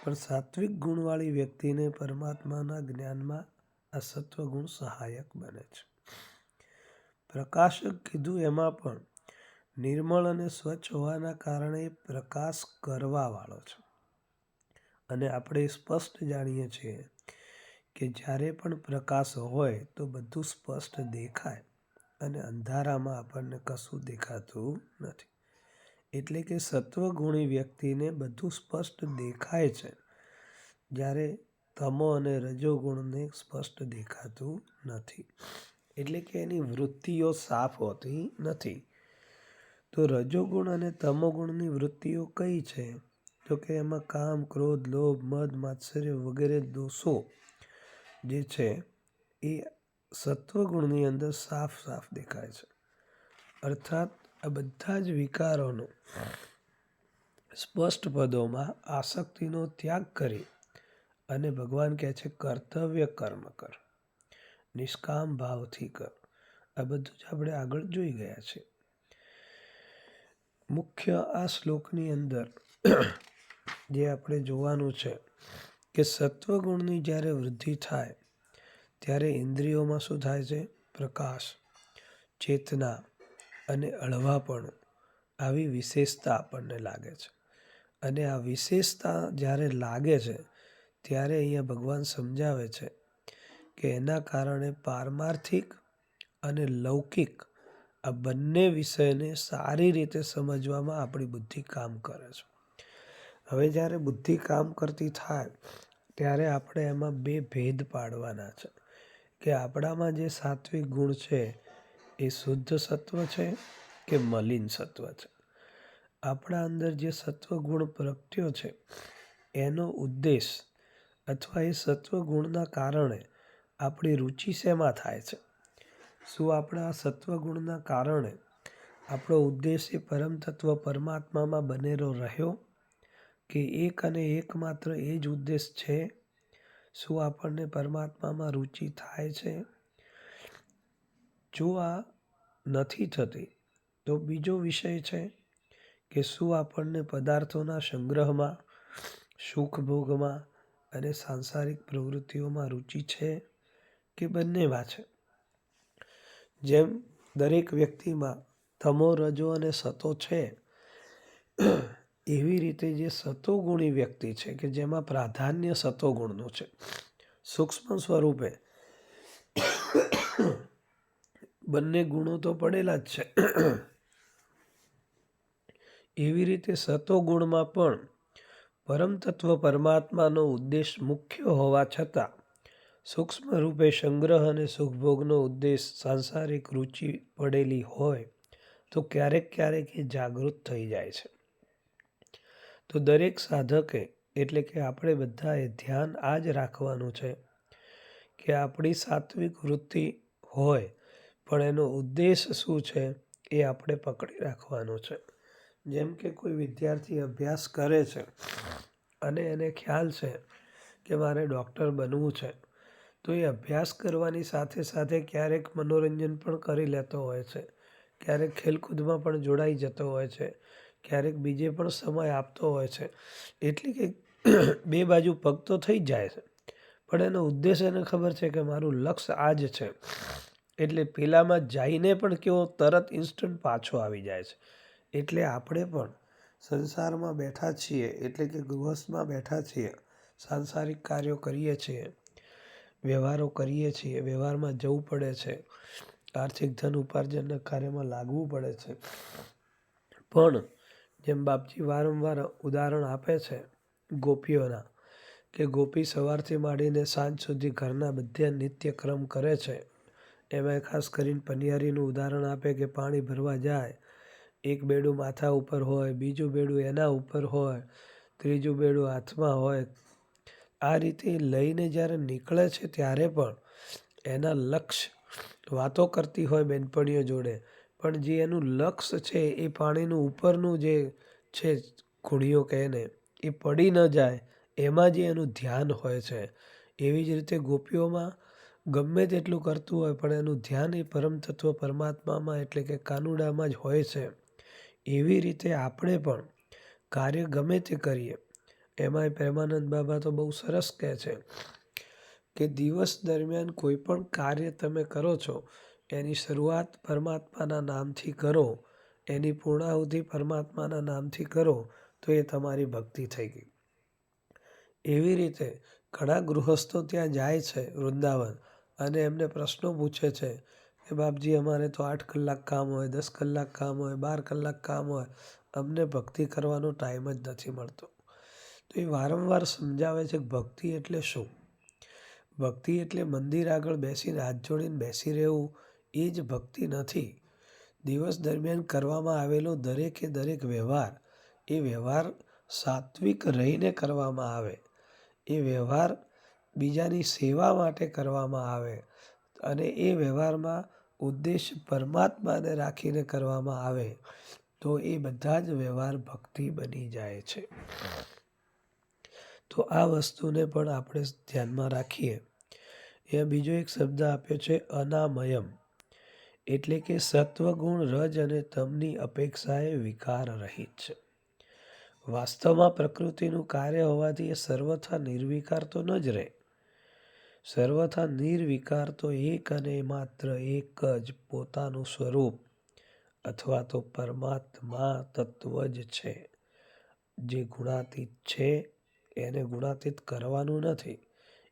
પણ સાત્વિક ગુણવાળી વ્યક્તિને પરમાત્માના જ્ઞાનમાં આ સત્વગુણ સહાયક બને છે. પ્રકાશક કીધું એમાં પણ નિર્મળ અને સ્વચ્છ હોવાના કારણે પ્રકાશ કરવા વાળો છે. અને આપણે સ્પષ્ટ જાણીએ છીએ કે જ્યારે પણ પ્રકાશ હોય તો બધું સ્પષ્ટ દેખાય અને અંધારામાં આપણને કશું દેખાતું નથી. એટલે કે સત્વગુણી વ્યક્તિને બધું સ્પષ્ટ દેખાય છે, જ્યારે તમો અને રજોગુણને સ્પષ્ટ દેખાતું નથી. એટલે કે એની વૃત્તિઓ સાફ હોતી નથી. તો રજોગુણ અને તમોગુણની વૃત્તિઓ કઈ છે? તો કે એમાં કામ, ક્રોધ, લોભ, મદ, માત્સર્ય વગેરે દોષો જે છે એ સત્વગુણની અંદર સાફ સાફ દેખાય છે. અર્થાત આ બધા જ વિકારોનો સ્પષ્ટ પદોમાં આસક્તિનો ત્યાગ કરી અને ભગવાન કહે છે કર્તવ્ય કર્મ કર, નિષ્કામ ભાવથી કર. આ બધું જ આપણે આગળ જોઈ ગયા છે. મુખ્ય આ શ્લોકની અંદર જે આપણે જોવાનું છે કે સત્વગુણની જ્યારે વૃદ્ધિ થાય ત્યારે ઇન્દ્રિયોમાં શું થાય છે? પ્રકાશ, ચેતના અને હળવાપણું આવી વિશેષતા આપણને લાગે છે. અને આ વિશેષતા જ્યારે લાગે છે ત્યારે અહીંયા ભગવાન સમજાવે છે કે એના કારણે પારમાર્થિક અને લૌકિક આ બંને વિષયને સારી રીતે સમજવામાં આપણી બુદ્ધિ કામ કરે છે. હવે જ્યારે બુદ્ધિ કામ કરતી થાય ત્યારે આપણે એમાં બે ભેદ પાડવાના છે કે આપણામાં જે સાત્વિક ગુણ છે એ શુદ્ધ સત્વ છે કે મલિન સત્વ છે. આપણા અંદર જે સત્વગુણ પ્રગટ્યો છે એનો ઉદ્દેશ અથવા એ સત્વગુણના કારણે આપણી રુચિ શેમાં થાય છે? શું આપણા સત્વગુણના કારણે આપણો ઉદ્દેશ એ પરમ તત્વ પરમાત્મામાં બનેલો રહ્યો કે એક અને એકમાત્ર એ જ ઉદ્દેશ છે? શું આપણને પરમાત્મામાં રુચિ થાય છે? જો આ નથી થતી તો બીજો વિષય છે કે શું આપણને પદાર્થોના સંગ્રહમાં, સુખ ભોગમાં અને સાંસારિક પ્રવૃત્તિઓમાં રુચિ છે કે બંનેમાં છે? જેમ દરેક વ્યક્તિમાં તમો, રજો અને સતો છે, એવી રીતે જે સતોગુણી વ્યક્તિ છે કે જેમાં પ્રાધાન્ય સતોગુણનું છે, સૂક્ષ્મ સ્વરૂપે બંને ગુણો તો પડેલા જ છે. એવી રીતે સતોગુણમાં પણ પરમ તત્વ પરમાત્માનો ઉદ્દેશ મુખ્ય હોવા છતાં સૂક્ષ્મ રૂપે સંગ્રહ અને સુખભોગનો ઉદ્દેશ સાંસારિક રુચિ પડેલી હોય તો ક્યારેક ક્યારેક એ જાગૃત થઈ જાય છે. તો દરેક સાધકે એટલે કે આપણે બધાએ ધ્યાન આ જ રાખવાનું છે કે આપણી સાત્વિક વૃત્તિ હોય પણ એનો ઉદ્દેશ શું છે એ આપણે પકડી રાખવાનું છે. જેમ કે કોઈ વિદ્યાર્થી અભ્યાસ કરે છે અને એને ખ્યાલ છે કે મારે ડૉક્ટર બનવું છે, તો એ અભ્યાસ કરવાની સાથે સાથે ક્યારેક મનોરંજન પણ કરી લેતો હોય છે, ક્યારેક ખેલકૂદમાં પણ જોડાઈ જતો હોય છે, ક્યારેક બીજે પણ સમય આપતો હોય છે. એટલે કે બે બાજુ પગ તો થઈ જ જાય છે, પણ એનો ઉદ્દેશ એને ખબર છે કે મારું લક્ષ્ય આ જ છે. એટલે પેલામાં જઈને પણ કેવો તરત ઇન્સ્ટન્ટ પાછો આવી જાય છે. એટલે આપણે પણ સંસારમાં બેઠા છીએ એટલે કે ગૃહસ્થમાં બેઠા છીએ, સાંસારિક કાર્યો કરીએ છીએ, વ્યવહારો કરીએ છીએ, વ્યવહારમાં જવું પડે છે, આર્થિક ધન ઉપાર્જનના કાર્યમાં લાગવું પડે છે. પણ જેમ બાપજી વારંવાર ઉદાહરણ આપે છે ગોપીઓના કે ગોપી સવારથી માંડીને સાંજ સુધી ઘરના બધા નિત્યક્રમ કરે છે. એમાં ખાસ કરીને પનિયારીનું ઉદાહરણ આપે કે પાણી ભરવા જાય, એક બેડું માથા ઉપર હોય, બીજું બેડું એના ઉપર હોય, ત્રીજું બેડું હાથમાં હોય. આ રીતે લઈને જ્યારે નીકળે છે ત્યારે પણ એના લક્ષ્ય વાતો કરતી હોય બેનપણીઓ જોડે, પણ જે એનું લક્ષ્ય છે એ પાણીનું ઉપરનું જે છે ખૂણીઓ કહે ને એ પડી ન જાય એમાં જે એનું ધ્યાન હોય છે. એવી જ રીતે ગોપીઓમાં ગમે તેટલું કરતું હોય પણ એનું ધ્યાન એ પરમ તત્વ પરમાત્મામાં એટલે કે કાનુડામાં જ હોય છે. એવી રીતે આપણે પણ કાર્ય ગમે તે કરીએ, એમાંય પ્રેમાનંદ બાબા તો બહુ સરસ કહે છે કે દિવસ દરમિયાન કોઈ પણ કાર્ય તમે કરો છો એની શરૂઆત પરમાત્માના નામથી કરો, એની પૂર્ણાહુતિ પરમાત્માના નામથી કરો તો એ તમારી ભક્તિ થઈ ગઈ. એવી રીતે ઘણા ગૃહસ્થો ત્યાં જાય છે વૃંદાવન અને એમને પ્રશ્નો પૂછે છે કે બાપજી અમારે તો 8 કલાક કામ હોય, 10 કલાક કામ હોય, 12 કલાક કામ હોય, અમને ભક્તિ કરવાનો ટાઈમ જ નથી મળતો. તો એ વારંવાર સમજાવે છે કે ભક્તિ એટલે શું? ભક્તિ એટલે મંદિર આગળ બેસીને હાથ જોડીને બેસી રહેવું એ જ ભક્તિ નથી. દિવસ દરમિયાન કરવામાં આવેલો દરેકે દરેક વ્યવહાર એ વ્યવહાર સાત્વિક રહીને કરવામાં આવે, એ વ્યવહાર બીજાની સેવા માટે કરવામાં આવે અને એ વ્યવહારમાં ઉદ્દેશ પરમાત્માને રાખીને કરવામાં આવે તો એ બધા જ વ્યવહાર ભક્તિ બની જાય છે. તો આ વસ્તુને પણ આપણે ધ્યાનમાં રાખીએ. એ બીજો એક શબ્દ આપ્યો છે અનામયમ, એટલે કે સત્વગુણ રજ અને તમની અપેક્ષાએ વિકાર રહિત છે. વાસ્તવમાં પ્રકૃતિનું કાર્ય હોવાથી એ સર્વથા નિર્વિકાર તો ન જ રહે. સર્વથા નિર્વિકાર તો એક અને માત્ર એક જ પોતાનું સ્વરૂપ અથવા તો પરમાત્મા તત્વ જ છે. જે ગુણાતીત છે એને ગુણાતીત કરવાનું નથી,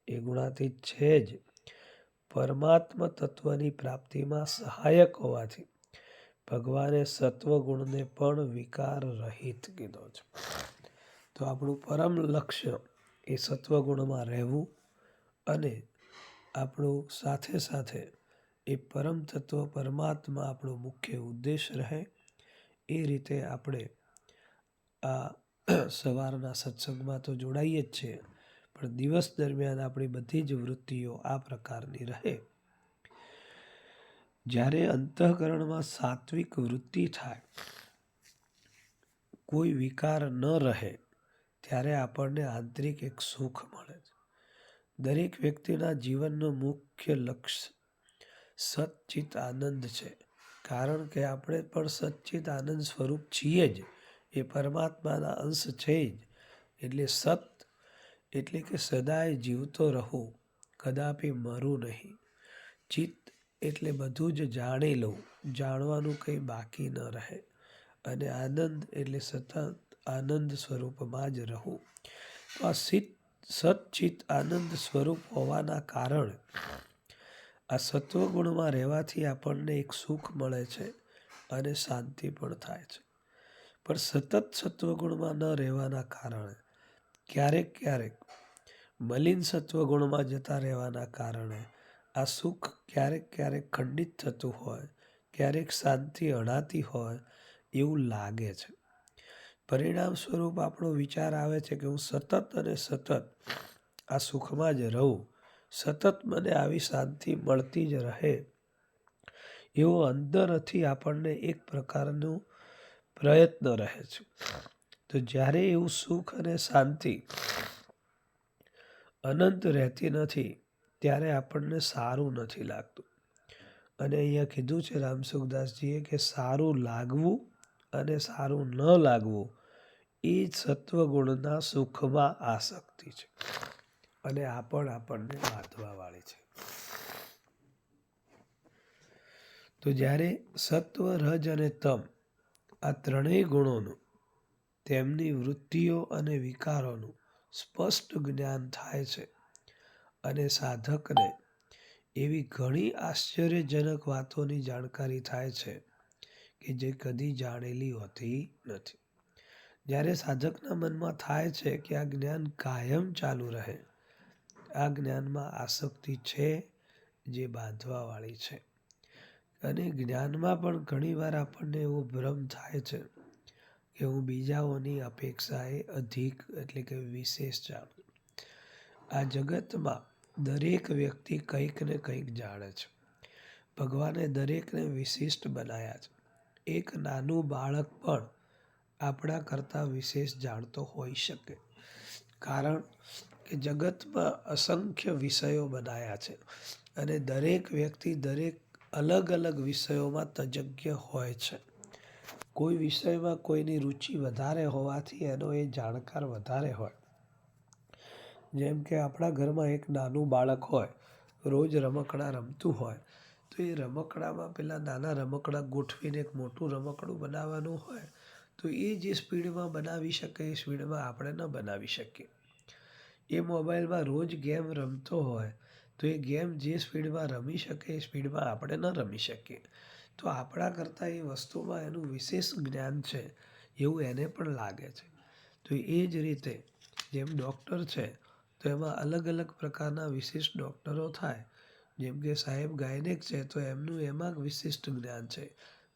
એ ગુણાતીત છે જ. પરમાત્મા તત્વની પ્રાપ્તિમાં સહાયક હોવાથી ભગવાને સત્વગુણને પણ વિકાર રહિત કીધો છે. તો આપણું પરમ લક્ષ્ય એ સત્વગુણમાં રહેવું અને આપણું સાથે સાથે એ પરમ તત્વ પરમાત્મા આપણો મુખ્ય ઉદ્દેશ રહે. એ રીતે આપણે આ સવારના સત્સંગમાં તો જોડાઈએ જ છીએ, પણ દિવસ દરમિયાન આપણી બધી જ વૃત્તિઓ આ પ્રકારની રહે. જ્યારે અંતઃકરણમાં સાત્વિક વૃત્તિ થાય, કોઈ વિકાર ન રહે, ત્યારે આપણને આંતરિક એક સુખ મળે છે. દરેક વ્યક્તિના જીવનનું મુખ્ય લક્ષ્ય સચ્ચિત આનંદ છે, કારણ કે આપણે પણ સચ્ચિત આનંદ સ્વરૂપ છીએ જ, એ પરમાત્માના અંશ છે જ. એટલે સત એટલે કે સદાય જીવતો રહું, કદાપી મરું નહીં. ચિત્ત એટલે બધું જ જાણી લઉં, જાણવાનું કંઈ બાકી ન રહે. અને આનંદ એટલે સતત આનંદ સ્વરૂપમાં જ રહું. તો આ સચ્ચિત આનંદ સ્વરૂપ હોવાના કારણે આ સત્વગુણમાં રહેવાથી આપણને એક સુખ મળે છે અને શાંતિ પણ થાય છે. પણ સતત સત્વગુણમાં ન રહેવાના કારણે ક્યારેક ક્યારેક મલિન સત્વગુણમાં જતા રહેવાના કારણે આ સુખ ક્યારેક ક્યારેક ખંડિત થતું હોય, ક્યારેક શાંતિ અણાતી હોય એવું લાગે છે. પરિણામ સ્વરૂપ આપણો વિચાર આવે છે કે હું સતત અને સતત આ સુખમાં જ રહું, સતત મને આવી શાંતિ મળતી જ રહે, એવો અંદરથી આપણને એક પ્રકારનું પ્રયત્ન રહે છે. તો જ્યારે એવું સુખ અને શાંતિ અનંત રહેતી નથી ત્યારે આપણને સારું નથી લાગતું. અને અહીંયા કીધું છે રામસુખદાસજીએ કે સારું લાગવું અને સારું ન લાગવું એ સત્વગુણના સુખમાં આસક્તિ છે, અને આ પણ આપણને બાંધવા વાળી છે. તો જ્યારે સત્વ રજ અને તમ આ ત્રણેય ગુણોનું તેમની વૃત્તિઓ અને વિકારોનું સ્પષ્ટ જ્ઞાન થાય છે અને સાધકને એવી ઘણી આશ્ચર્યજનક વાતોની જાણકારી થાય છે કે જે કદી જાણેલી હોતી નથી. જ્યારે સાધકના મનમાં થાય છે કે આ જ્ઞાન કાયમ ચાલુ રહે, આ જ્ઞાનમાં આસક્તિ છે જે બાંધવા વાળી છે. અને જ્ઞાનમાં પણ ઘણીવાર આપણને એવો ભ્રમ થાય છે કે હું બીજાઓની અપેક્ષાએ અધિક એટલે કે વિશેષ જાણું. આ જગતમાં દરેક વ્યક્તિ કંઈક ને કંઈક જાણે છે. ભગવાને દરેકને વિશિષ્ટ બનાવ્યા છે. એક નાનું બાળક પણ આપણા કરતાં વિશેષ જાણતો હોઈ શકે, કારણ કે જગતમાં અસંખ્ય વિષયો બનાવ્યા છે અને દરેક વ્યક્તિ દરેક અલગ અલગ વિષયોમાં તજજ્ઞ હોય છે. કોઈ વિષયમાં કોઈની રુચિ વધારે હોવાથી એનો એ જાણકાર વધારે હોય. જેમ કે આપણા ઘરમાં એક નાનું બાળક હોય, રોજ રમકડાં રમતું હોય, તો એ રમકડામાં પેલા નાના રમકડાં ગોઠવીને એક મોટું રમકડું બનાવવાનું હોય, તો એ જે સ્પીડમાં બનાવી શકે એ સ્પીડમાં આપણે ન બનાવી શકીએ. એ મોબાઈલમાં રોજ ગેમ રમતો હોય તો એ ગેમ જે સ્પીડમાં રમી શકે એ સ્પીડમાં આપણે ન રમી શકીએ. તો આપણા કરતાં એ વસ્તુમાં એનું વિશેષ જ્ઞાન છે એવું એને પણ લાગે છે. તો એ જ રીતે જેમ ડૉક્ટર છે તો એમાં અલગ અલગ પ્રકારના વિશિષ્ટ ડૉક્ટરો થાય. જેમ કે સાહેબ ગાયનેક છે તો એમનું એમાં વિશિષ્ટ જ્ઞાન છે.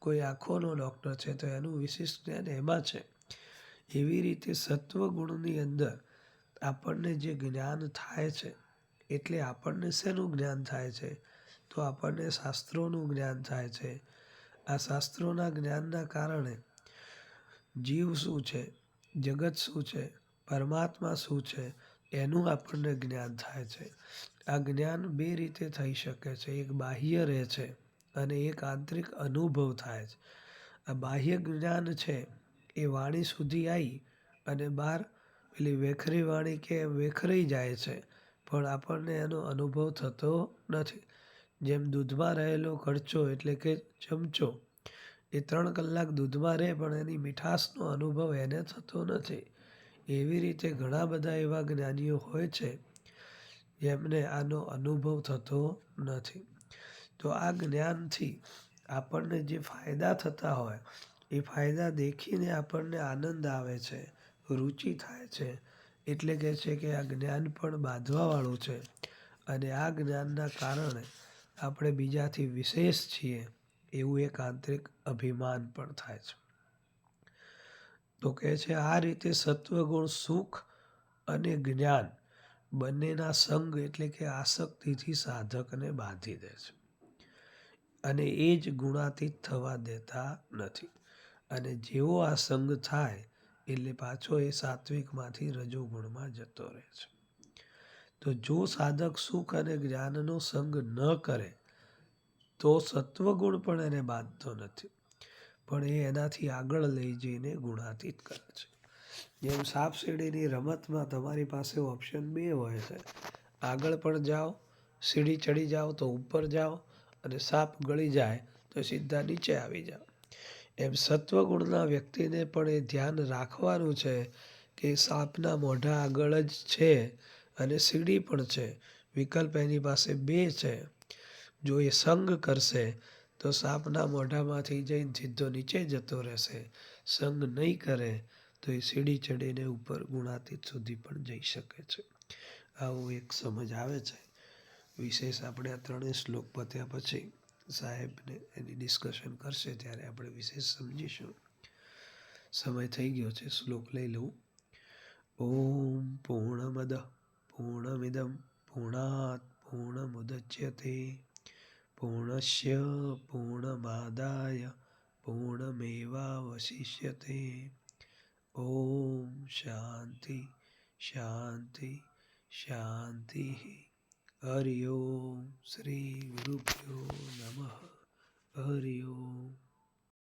કોઈ આંખોનો ડૉક્ટર છે તો એનું વિશિષ્ટ જ્ઞાન એમાં છે. એવી રીતે સત્વગુણની અંદર આપણને જે જ્ઞાન થાય છે એટલે આપણને શેનું જ્ઞાન થાય છે? તો આપણને શાસ્ત્રોનું જ્ઞાન થાય છે. આ શાસ્ત્રોના જ્ઞાનના કારણે જીવ શું છે, જગત શું છે, પરમાત્મા શું છે એનું આપણને જ્ઞાન થાય છે. આ જ્ઞાન બે રીતે થઈ શકે છે. એક બાહ્ય રહે છે અને એક આંતરિક અનુભવ થાય છે. આ બાહ્ય જ્ઞાન છે એ વાણી સુધી આવી અને બહાર પેલી વેખરી વાણી કે વેખરાઈ જાય છે પણ આપણને એનો અનુભવ થતો નથી. જેમ દૂધમાં રહેલો કડચો એટલે કે ચમચો એ 3 કલાક દૂધમાં રહે પણ એની મીઠાશનો અનુભવ એને થતો નથી. એવી રીતે ઘણા બધા એવા જ્ઞાનીઓ હોય છે જેમને આનો અનુભવ થતો નથી. તો આ જ્ઞાનથી આપણને જે ફાયદા થતા હોય એ ફાયદા દેખીને આપણને આનંદ આવે છે, રુચિ થાય છે. એટલે કે છે કે આ જ્ઞાન પણ બાંધવાવાળું છે અને આ જ્ઞાનના કારણે આપણે બીજાથી વિશેષ છીએ એવું એક આંતરિક અભિમાન પણ થાય છે. તો કહે છે આ રીતે સત્વગુણ સુખ અને જ્ઞાન બંનેના સંગ એટલે કે આસક્તિથી સાધકને બાંધી દે છે અને એ જ ગુણાતીત થવા દેતા નથી. અને જેવો આ સંગ થાય એટલે પાછો એ સાત્વિકમાંથી રજોગુણમાં જતો રહે છે. તો જો સાધક સુખ અને જ્ઞાનનો સંગ ન કરે તો સત્વગુણ પણ એને બાંધતો નથી પણ એ એનાથી આગળ લઈ જઈને ગુણાતીત કરે છે. જેમ સાપ સીડીની રમતમાં તમારી પાસે ઓપ્શન 2 હોય છે. આગળ પણ જાઓ, સીડી ચડી જાઓ તો ઉપર જાઓ અને સાપ ગળી જાય તો સીધા નીચે આવી જાઓ. એમ સત્વગુણના વ્યક્તિને પણ એ ધ્યાન રાખવાનું છે કે સાપના મોઢા આગળ જ છે અને સીડી પણ છે. વિકલ્પ એની પાસે 2 છે. જો એ સંગ કરશે તો સાપના મોઢામાંથી જઈને સીધો નીચે જતો રહેશે. સંગ નહીં કરે તો એ સીડી ચડીને ઉપર ગુણાતીત સુધી પણ જઈ શકે છે. આવું એક સમજ આવે છે. વિશેષ આપણે આ 3 શ્લોક પત્યા પછી સાહેબને એની ડિસ્કશન કરશે ત્યારે આપણે વિશેષ સમજીશું. સમય થઈ ગયો છે. શ્લોક લઈ લઉં. ઓમ પૂર્ણમદ પૂર્ણમિદમ પૂર્ણાત પૂર્ણમુદચ્યતે પૂર્ણસ્ય પૂર્ણમાદાય પૂર્ણમેવાવશિષ્યતે. ઓમ શાંતિ શાંતિ શાંતિ. હરિ ઓમ. શ્રી ગુરુભ્યો